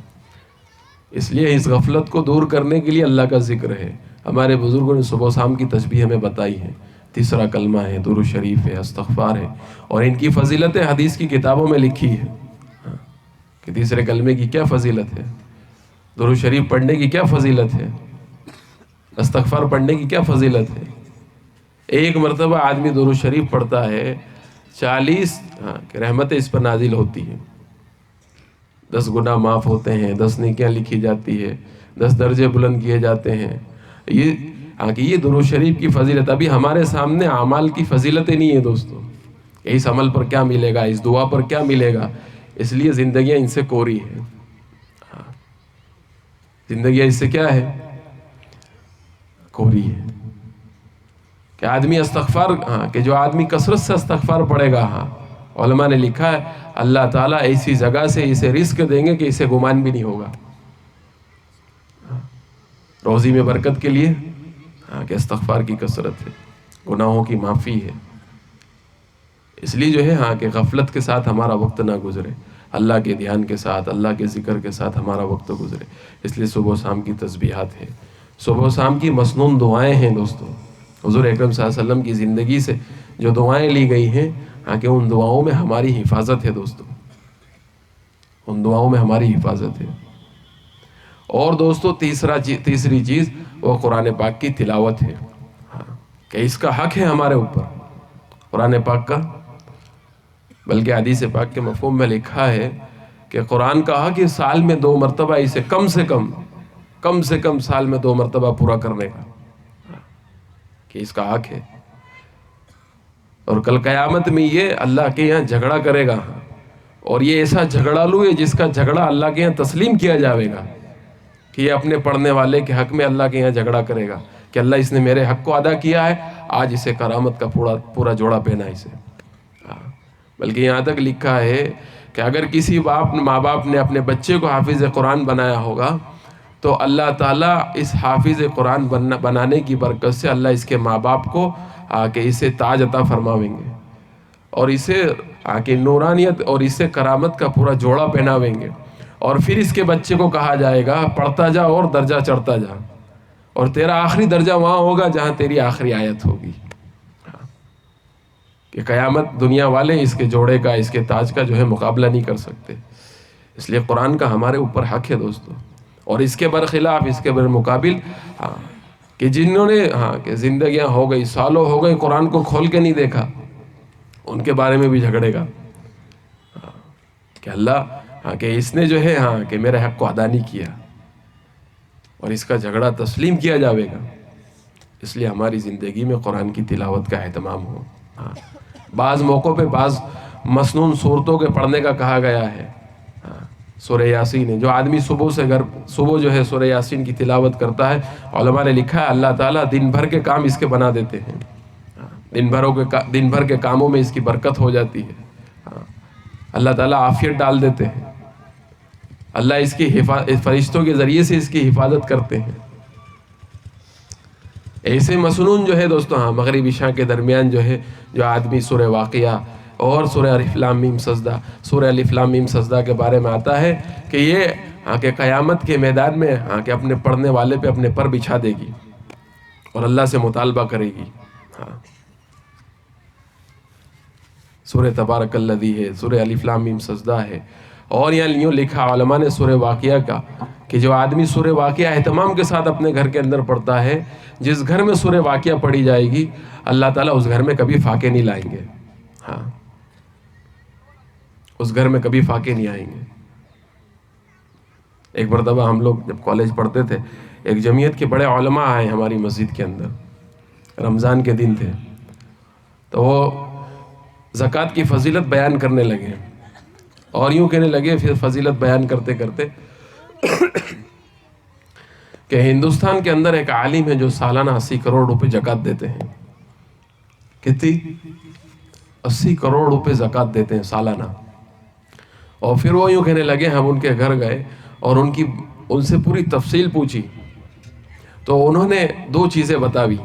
اس لیے اس غفلت کو دور کرنے کے لیے اللہ کا ذکر ہے۔ ہمارے بزرگوں نے صبح و شام کی تسبیح ہمیں بتائی ہے، تیسرا کلمہ ہے، درود شریف ہے، استغفار ہے، اور ان کی فضیلتیں حدیث کی کتابوں میں لکھی ہے کہ تیسرے کلمے کی کیا فضیلت ہے، درود شریف پڑھنے کی کیا فضیلت ہے، استغفار پڑھنے کی کیا فضیلت ہے۔ ایک مرتبہ آدمی درود شریف پڑھتا ہے 40 کہ رحمتیں اس پر نازل ہوتی ہیں، 10 گناہ معاف ہوتے ہیں، 10 نیکیاں لکھی جاتی ہے، 10 درجے بلند کیے جاتے ہیں۔ یہ درود شریف کی فضیلت، ابھی ہمارے سامنے اعمال کی فضیلتیں نہیں ہیں دوستو، اس عمل پر کیا ملے گا، اس دعا پر کیا ملے گا، اس لیے زندگیاں ان سے کوری ہیں۔ زندگیاں اس سے کیا ہے، کوری ہے۔ کہ آدمی استغفار کہ جو آدمی کثرت سے استغفار پڑھے گا، علماء نے لکھا ہے اللہ تعالیٰ ایسی جگہ سے اسے رزق دیں گے کہ اسے گمان بھی نہیں ہوگا، روزی میں برکت کے لیے کہ استغفار کی کثرت ہے، گناہوں کی معافی ہے۔ اس لیے جو ہے کہ غفلت کے ساتھ ہمارا وقت نہ گزرے، اللہ کے دھیان کے ساتھ، اللہ کے ذکر کے ساتھ ہمارا وقت گزرے۔ اس لیے صبح و شام کی تسبیحات ہے، صبح و شام کی مسنون دعائیں ہیں دوستو۔ حضور اکرم صلی اللہ علیہ وسلم کی زندگی سے جو دعائیں لی گئی ہیں کہ ان دعاؤں میں ہماری حفاظت ہے دوستو، ان دعاؤں میں ہماری حفاظت ہے۔ اور دوستو تیسری چیز وہ قرآن پاک کی تلاوت ہے، کہ اس کا حق ہے ہمارے اوپر قرآن پاک کا، بلکہ حدیث پاک کے مفہوم میں لکھا ہے کہ قرآن کا حق ہے سال میں 2 مرتبہ اسے کم سے کم سال میں 2 مرتبہ پورا کرنے کا، کہ اس کا حق ہے۔ اور کل قیامت میں یہ اللہ کے یہاں جھگڑا کرے گا، اور یہ ایسا جھگڑالو ہے جس کا جھگڑا اللہ کے یہاں تسلیم کیا جاوے گا، کہ یہ اپنے پڑھنے والے کے حق میں اللہ کے یہاں جھگڑا کرے گا کہ اللہ اس نے میرے حق کو ادا کیا ہے، آج اسے کرامت کا پورا جوڑا پہنا اسے۔ بلکہ یہاں تک لکھا ہے کہ اگر کسی ماں باپ نے اپنے بچے کو حافظ قرآن بنایا ہوگا تو اللہ تعالیٰ اس حافظ قرآن بنانے کی برکت سے اللہ اس کے ماں باپ کو کہ اسے تاج عطا فرماویں گے، اور اسے کہ نورانیت اور اسے کرامت کا پورا جوڑا پہناویں گے، اور پھر اس کے بچے کو کہا جائے گا پڑھتا جا اور درجہ چڑھتا جا، اور تیرا آخری درجہ وہاں ہوگا جہاں تیری آخری آیت ہوگی، کہ قیامت دنیا والے اس کے جوڑے کا، اس کے تاج کا جو ہے مقابلہ نہیں کر سکتے۔ اس لیے قرآن کا ہمارے اوپر حق ہے دوستو، اور اس کے برخلاف، اس کے بالمقابل کہ جنہوں نے کہ زندگیاں ہو گئی، سالوں ہو گئے قرآن کو کھول کے نہیں دیکھا، ان کے بارے میں بھی جھگڑے گا کہ اللہ کہ اس نے جو ہے کہ میرے حق کو ادا نہیں کیا، اور اس کا جھگڑا تسلیم کیا جاوے گا۔ اس لیے ہماری زندگی میں قرآن کی تلاوت کا اہتمام ہو۔ بعض موقعوں پہ بعض مسنون صورتوں کے پڑھنے کا کہا گیا ہے۔ سورہ یاسین ہے، جو آدمی صبح جو ہے سورہ یاسین کی تلاوت کرتا ہے، علماء نے لکھا ہے اللہ تعالیٰ دن بھر کے کام اس کے بنا دیتے ہیں، دن بھر کے کاموں میں اس کی برکت ہو جاتی ہے، اللہ تعالیٰ عافیت ڈال دیتے ہیں، اللہ اس کی فرشتوں کے ذریعے سے اس کی حفاظت کرتے ہیں۔ ایسے مسنون جو ہے دوستو مغرب عشاء کے درمیان جو ہے، جو آدمی سورہ واقعہ اور سورہ الف لام میم سجدہ، سورہ الف لام میم سجدہ کے بارے میں آتا ہے کہ یہ کہ قیامت کے میدان میں کہ اپنے پڑھنے والے پہ اپنے پر بچھا دے گی اور اللہ سے مطالبہ کرے گی۔ سورہ تبارک الذی ہے، سورہ الف لام میم سجدہ ہے، اور یوں لکھا علماء نے سورہ واقعہ کا کہ جو آدمی سورہ واقعہ اہتمام کے ساتھ اپنے گھر کے اندر پڑھتا ہے، جس گھر میں سورہ واقعہ پڑھی جائے گی اللہ تعالیٰ اس گھر میں کبھی فاقے نہیں لائیں گے، اس گھر میں کبھی فاقے نہیں آئیں گے۔ ایک مرتبہ ہم لوگ جب کالج پڑھتے تھے، ایک جمعیت کے بڑے علماء آئے ہماری مسجد کے اندر، رمضان کے دن تھے، تو وہ زکوٰۃ کی فضیلت بیان کرنے لگے، اور یوں کہنے لگے پھر فضیلت بیان کرتے کرتے کہ ہندوستان کے اندر ایک عالم ہے جو سالانہ 80 کروڑ روپے زکوٰۃ دیتے ہیں۔ کتنی؟ 80 کروڑ روپے زکوٰۃ دیتے ہیں سالانہ۔ اور پھر وہ یوں کہنے لگے، ہم ان کے گھر گئے اور ان سے پوری تفصیل پوچھی، تو انہوں نے 2 چیزیں بتائی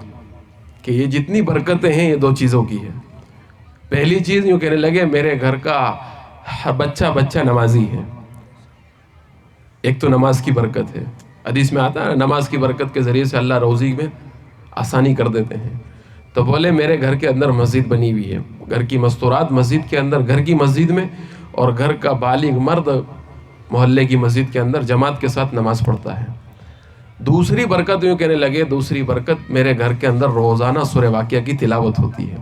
کہ یہ جتنی برکتیں ہیں یہ 2 چیزوں کی ہے۔ پہلی چیز یوں کہنے لگے، میرے گھر کا بچہ نمازی ہے، ایک تو نماز کی برکت ہے، حدیث میں آتا ہے نماز کی برکت کے ذریعے سے اللہ روزی میں آسانی کر دیتے ہیں۔ تو بولے میرے گھر کے اندر مسجد بنی ہوئی ہے، گھر کی مستورات مسجد کے اندر، گھر کی مسجد میں، اور گھر کا بالغ مرد محلے کی مسجد کے اندر جماعت کے ساتھ نماز پڑھتا ہے۔ دوسری برکت یوں کہنے لگے، دوسری برکت میرے گھر کے اندر روزانہ سورہ واقعہ کی تلاوت ہوتی ہے،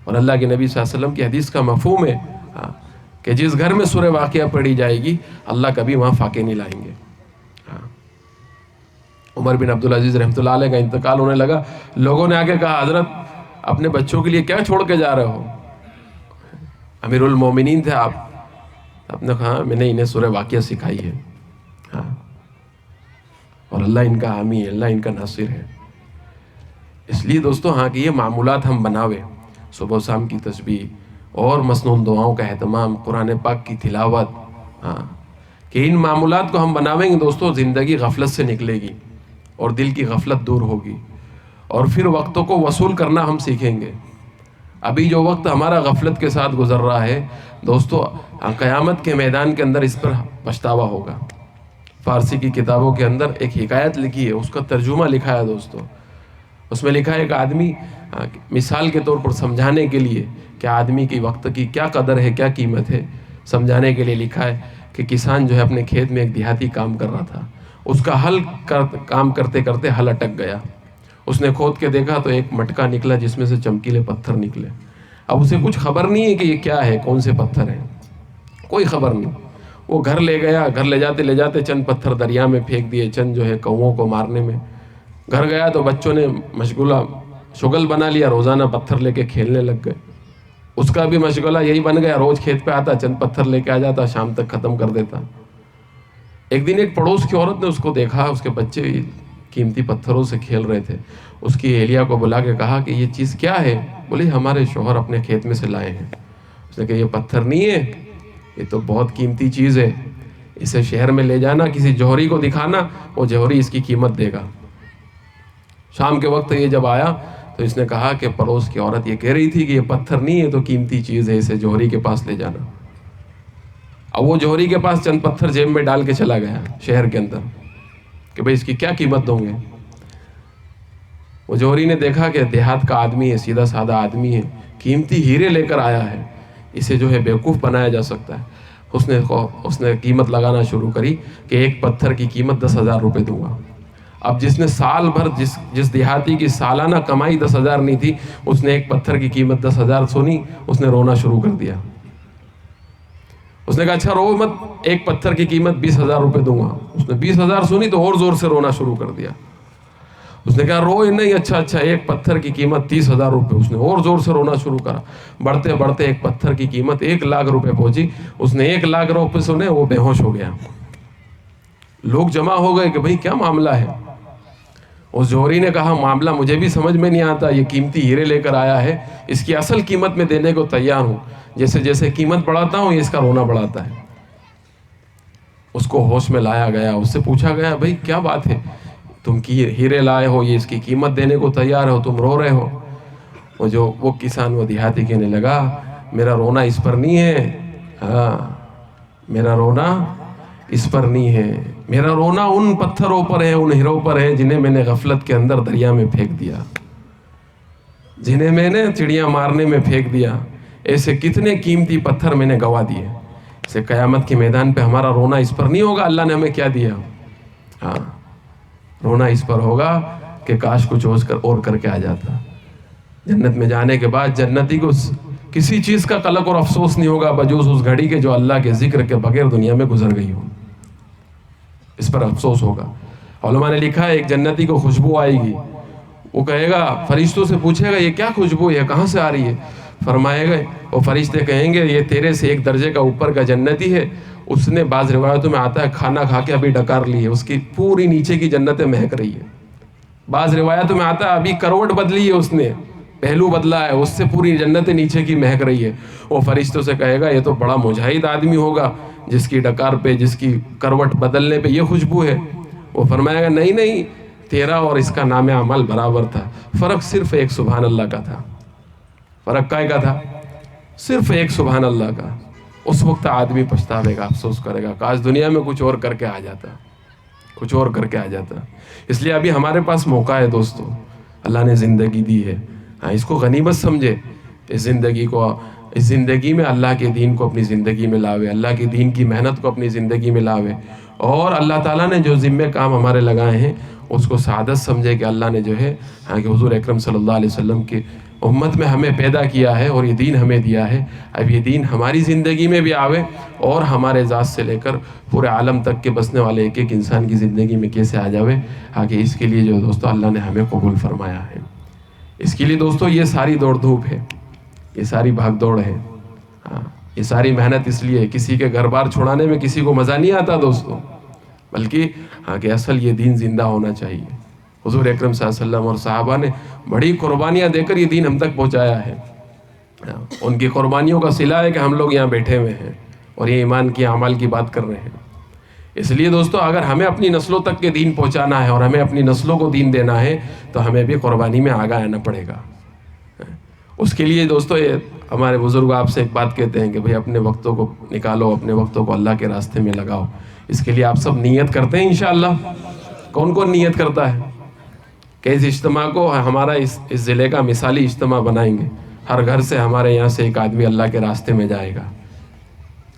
اور اللہ کے نبی صلی اللہ علیہ وسلم کی حدیث کا مفہوم ہے کہ جس گھر میں سورہ واقعہ پڑھی جائے گی اللہ کبھی وہاں فاقے نہیں لائیں گے۔ عمر بن عبدالعزیز رحمۃ اللہ علیہ کا انتقال ہونے لگا، لوگوں نے آگے کہا حضرت اپنے بچوں کے لیے کیا چھوڑ کے جا رہے ہو؟ امیر المومنین تھے آپ نے کہا میں نے انہیں سورہ واقعہ سکھائی ہے، اور اللہ ان کا حامی ہے، اللہ ان کا ناصر ہے۔ اس لیے دوستو کہ یہ معمولات ہم بناوے، صبح و شام کی تسبیح اور مسنون دعاؤں کا اہتمام، قرآن پاک کی تلاوت، کہ ان معمولات کو ہم بناویں گے دوستو، زندگی غفلت سے نکلے گی اور دل کی غفلت دور ہوگی، اور پھر وقتوں کو وصول کرنا ہم سیکھیں گے۔ ابھی جو وقت ہمارا غفلت کے ساتھ گزر رہا ہے دوستو، قیامت کے میدان کے اندر اس پر پچھتاوا ہوگا۔ فارسی کی کتابوں کے اندر ایک حکایت لکھی ہے، اس کا ترجمہ لکھا ہے دوستو، اس میں لکھا ہے ایک آدمی مثال کے طور پر سمجھانے کے لیے کہ آدمی کی وقت کی کیا قدر ہے، کیا قیمت ہے، سمجھانے کے لیے لکھا ہے کہ کسان جو ہے اپنے کھیت میں ایک دیہاتی کام کر رہا تھا، اس کا کام کرتے کرتے ہل اٹک گیا، اس نے کھود کے دیکھا تو ایک مٹکا نکلا جس میں سے چمکیلے پتھر نکلے۔ اب اسے کچھ خبر نہیں ہے کہ یہ کیا ہے، کون سے پتھر ہیں، کوئی خبر نہیں۔ وہ گھر لے گیا، گھر لے جاتے چند پتھر دریا میں پھینک دیے، چند جو ہے کووں کو مارنے میں۔ گھر گیا تو بچوں نے شغل بنا لیا، روزانہ پتھر لے کے کھیلنے لگ گئے۔ اس کا بھی مشغلہ یہی بن گیا، روز کھیت پہ آتا، چند پتھر لے کے آ جاتا، شام تک ختم کر دیتا۔ ایک دن ایک پڑوس کی عورت نے اس کو دیکھا، اس کے بچے قیمتی پتھروں سے کھیل رہے تھے، اس کی اہلیہ کو بلا کے کہا کہ یہ چیز کیا ہے؟ بولی ہمارے شوہر اپنے کھیت میں سے لائے ہیں۔ اس نے کہا یہ پتھر نہیں ہے، یہ تو بہت قیمتی چیز ہے، اسے شہر میں لے جانا، کسی جوہری کو دکھانا، وہ جوہری اس کی قیمت دے گا۔ شام کے وقت یہ جب آیا تو اس نے کہا کہ پڑوس کی عورت یہ کہہ رہی تھی کہ یہ پتھر نہیں ہے تو قیمتی چیز ہے، اسے جوہری کے پاس لے جانا۔ اب وہ جوہری کے پاس چند پتھر جیب میں ڈال کے چلا گیا شہر کے اندر کہ بھئی اس کی کیا قیمت دوں گے۔ وہ جوہری نے دیکھا کہ دیہات کا آدمی ہے، سیدھا سادہ آدمی ہے، قیمتی ہیرے لے کر آیا ہے، اسے جو ہے بیوقوف بنایا جا سکتا ہے۔ اس نے قیمت لگانا شروع کری کہ ایک پتھر کی قیمت 10,000 روپے دوں گا۔ اب جس نے سال بھر جس دیہاتی کی سالانہ کمائی 10,000 نہیں تھی، اس نے ایک پتھر کی قیمت 10,000 سنی، اس نے رونا شروع کر دیا۔ اس نے کہا اچھا رو مت، ایک پتھر کی قیمت 20,000 روپے دوں گا۔ اس نے 20,000 سنی تو اور زور سے رونا شروع کر دیا۔ اس نے کہا رو نہیں، اچھا ایک پتھر کی قیمت 30,000 روپے۔ اس نے اور زور سے رونا شروع کرا۔ بڑھتے بڑھتے ایک پتھر کی قیمت 1,00,000 روپے پہنچی۔ اس نے 1,00,000 روپے سنے، وہ بے ہوش ہو گیا۔ لوگ جمع ہو گئے کہ بھئی کیا معاملہ ہے۔ اس جوہری نے کہا معاملہ مجھے بھی سمجھ میں نہیں آتا، یہ قیمتی ہیرے لے کر آیا ہے، اس کی اصل قیمت میں دینے کو تیار ہوں، جیسے جیسے قیمت بڑھاتا ہوں یہ اس کا رونا بڑھاتا ہے۔ اس کو ہوش میں لایا گیا، اس سے پوچھا گیا بھئی کیا بات ہے، تم کی ہیرے لائے ہو، یہ اس کی قیمت دینے کو تیار ہو، تم رو رہے ہو۔ وہ کسان وہ دیہاتی کہنے لگا میرا رونا اس پر نہیں ہے، میرا رونا اس پر نہیں ہے، میرا رونا ان پتھروں پر ہے، ان ہیروں پر ہے جنہیں میں نے غفلت کے اندر دریا میں پھینک دیا، جنہیں میں نے چڑیاں مارنے میں پھینک دیا۔ ایسے کتنے قیمتی پتھر میں نے گوا دیے۔ اسے قیامت کے میدان پہ ہمارا رونا اس پر نہیں ہوگا اللہ نے ہمیں کیا دیا، رونا اس پر ہوگا کہ کاش کچھ اور کر کے آ جاتا۔ جنت میں جانے کے بعد جنتی کو کسی چیز کا قلق اور افسوس نہیں ہوگا بجوز اس گھڑی کے جو اللہ کے ذکر کے بغیر دنیا میں گزر گئی ہو، اس پر افسوس ہوگا۔ علماء نے لکھا ہے ایک جنتی کو خوشبو آئے گی، وہ کہے گا، فرشتوں سے پوچھے گا یہ کیا خوشبو ہے، کہاں سے آ رہی ہے؟ فرمائے گا، وہ فرشتے کہیں گے یہ تیرے سے ایک درجے کا اوپر کا جنتی ہے، اس نے بعض روایتوں میں آتا ہے کھانا کھا کے ابھی ڈکار لی ہے، اس کی پوری نیچے کی جنتیں مہک رہی ہے۔ بعض روایتوں میں آتا ہے ابھی کروٹ بدلی ہے، اس نے پہلو بدلا ہے، اس سے پوری جنتیں نیچے کی مہک رہی ہے۔ وہ فرشتوں سے کہے گا یہ تو بڑا مجاہد آدمی ہوگا جس کی ڈکار پہ، جس کی کروٹ بدلنے پہ یہ خوشبو ہے۔ وہ فرمائے گا نہیں، تیرا اور اس کا نام عمل برابر تھا، فرق صرف ایک سبحان اللہ کا تھا۔ فرق کائے کا تھا؟ صرف ایک سبحان اللہ کا۔ اس وقت آدمی پچھتاوے گا، افسوس کرے گا کاش دنیا میں کچھ اور کر کے آ جاتا، کچھ اور کر کے آ جاتا۔ اس لیے ابھی ہمارے پاس موقع ہے دوستو، اللہ نے زندگی دی ہے، اس کو غنیمت سمجھے، اس زندگی میں اللہ کے دین کو اپنی زندگی میں لاوے، اللہ کے دین کی محنت کو اپنی زندگی میں لاوے، اور اللہ تعالیٰ نے جو ذمہ کام ہمارے لگائے ہیں اس کو سعادت سمجھے کہ اللہ نے جو ہے کہ حضور اکرم صلی اللہ علیہ وسلم کی امت میں ہمیں پیدا کیا ہے اور یہ دین ہمیں دیا ہے۔ اب یہ دین ہماری زندگی میں بھی آوے اور ہمارے ذات سے لے کر پورے عالم تک کے بسنے والے ایک ایک انسان کی زندگی میں کیسے آ جاوے، کہ اس کے لیے جو دوستو اللہ نے ہمیں قبول فرمایا ہے۔ اس کے لیے دوستو یہ ساری دوڑ دھوپ ہے، یہ ساری بھاگ دوڑ ہے، یہ ساری محنت اس لیے، کسی کے گھر بار چھوڑانے میں کسی کو مزہ نہیں آتا دوستو، بلکہ کہ اصل یہ دین زندہ ہونا چاہیے۔ حضور اکرم صلی اللہ علیہ وسلم اور صحابہ نے بڑی قربانیاں دے کر یہ دین ہم تک پہنچایا ہے۔ ان کی قربانیوں کا صلہ ہے کہ ہم لوگ یہاں بیٹھے ہوئے ہیں اور یہ ایمان کی اعمال کی بات کر رہے ہیں۔ اس لیے دوستو اگر ہمیں اپنی نسلوں تک کے دین پہنچانا ہے اور ہمیں اپنی نسلوں کو دین دینا ہے تو ہمیں بھی قربانی میں آگاہ آنا پڑے گا۔ اس کے لیے دوستو ہمارے بزرگ آپ سے ایک بات کہتے ہیں کہ بھئی اپنے وقتوں کو نکالو، اپنے وقتوں کو اللہ کے راستے میں لگاؤ۔ اس کے لیے آپ سب نیت کرتے ہیں انشاءاللہ؟ کون کون نیت کرتا ہے کہ اس اجتماع کو ہمارا اس ضلع کا مثالی اجتماع بنائیں گے، ہر گھر سے ہمارے یہاں سے ایک آدمی اللہ کے راستے میں جائے گا؟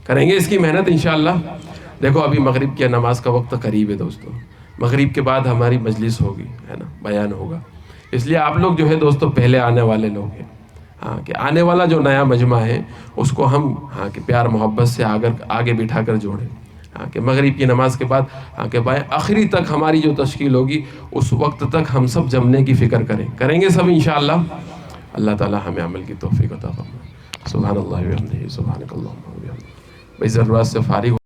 کریں گے اس کی محنت انشاءاللہ؟ دیکھو ابھی مغرب کی نماز کا وقت قریب ہے دوستو، مغرب کے بعد ہماری مجلس ہوگی، ہے نا، بیان ہوگا۔ اس لیے آپ لوگ جو ہے دوستو پہلے آنے والے لوگ ہیں، کہ آنے والا جو نیا مجمع ہے اس کو ہم کہ پیار محبت سے آگے بٹھا کر جوڑیں، کہ مغرب کی نماز کے بعد کہ آخری تک ہماری جو تشکیل ہوگی اس وقت تک ہم سب جمنے کی فکر کریں گے سب انشاءاللہ۔ اللہ تعالی ہمیں عمل کی توفیق عطا فرمائے۔ سبحان اللہ و بحمدہ، سبحانک اللہم و بحمدک۔ بھائی ضرورت سے فارغ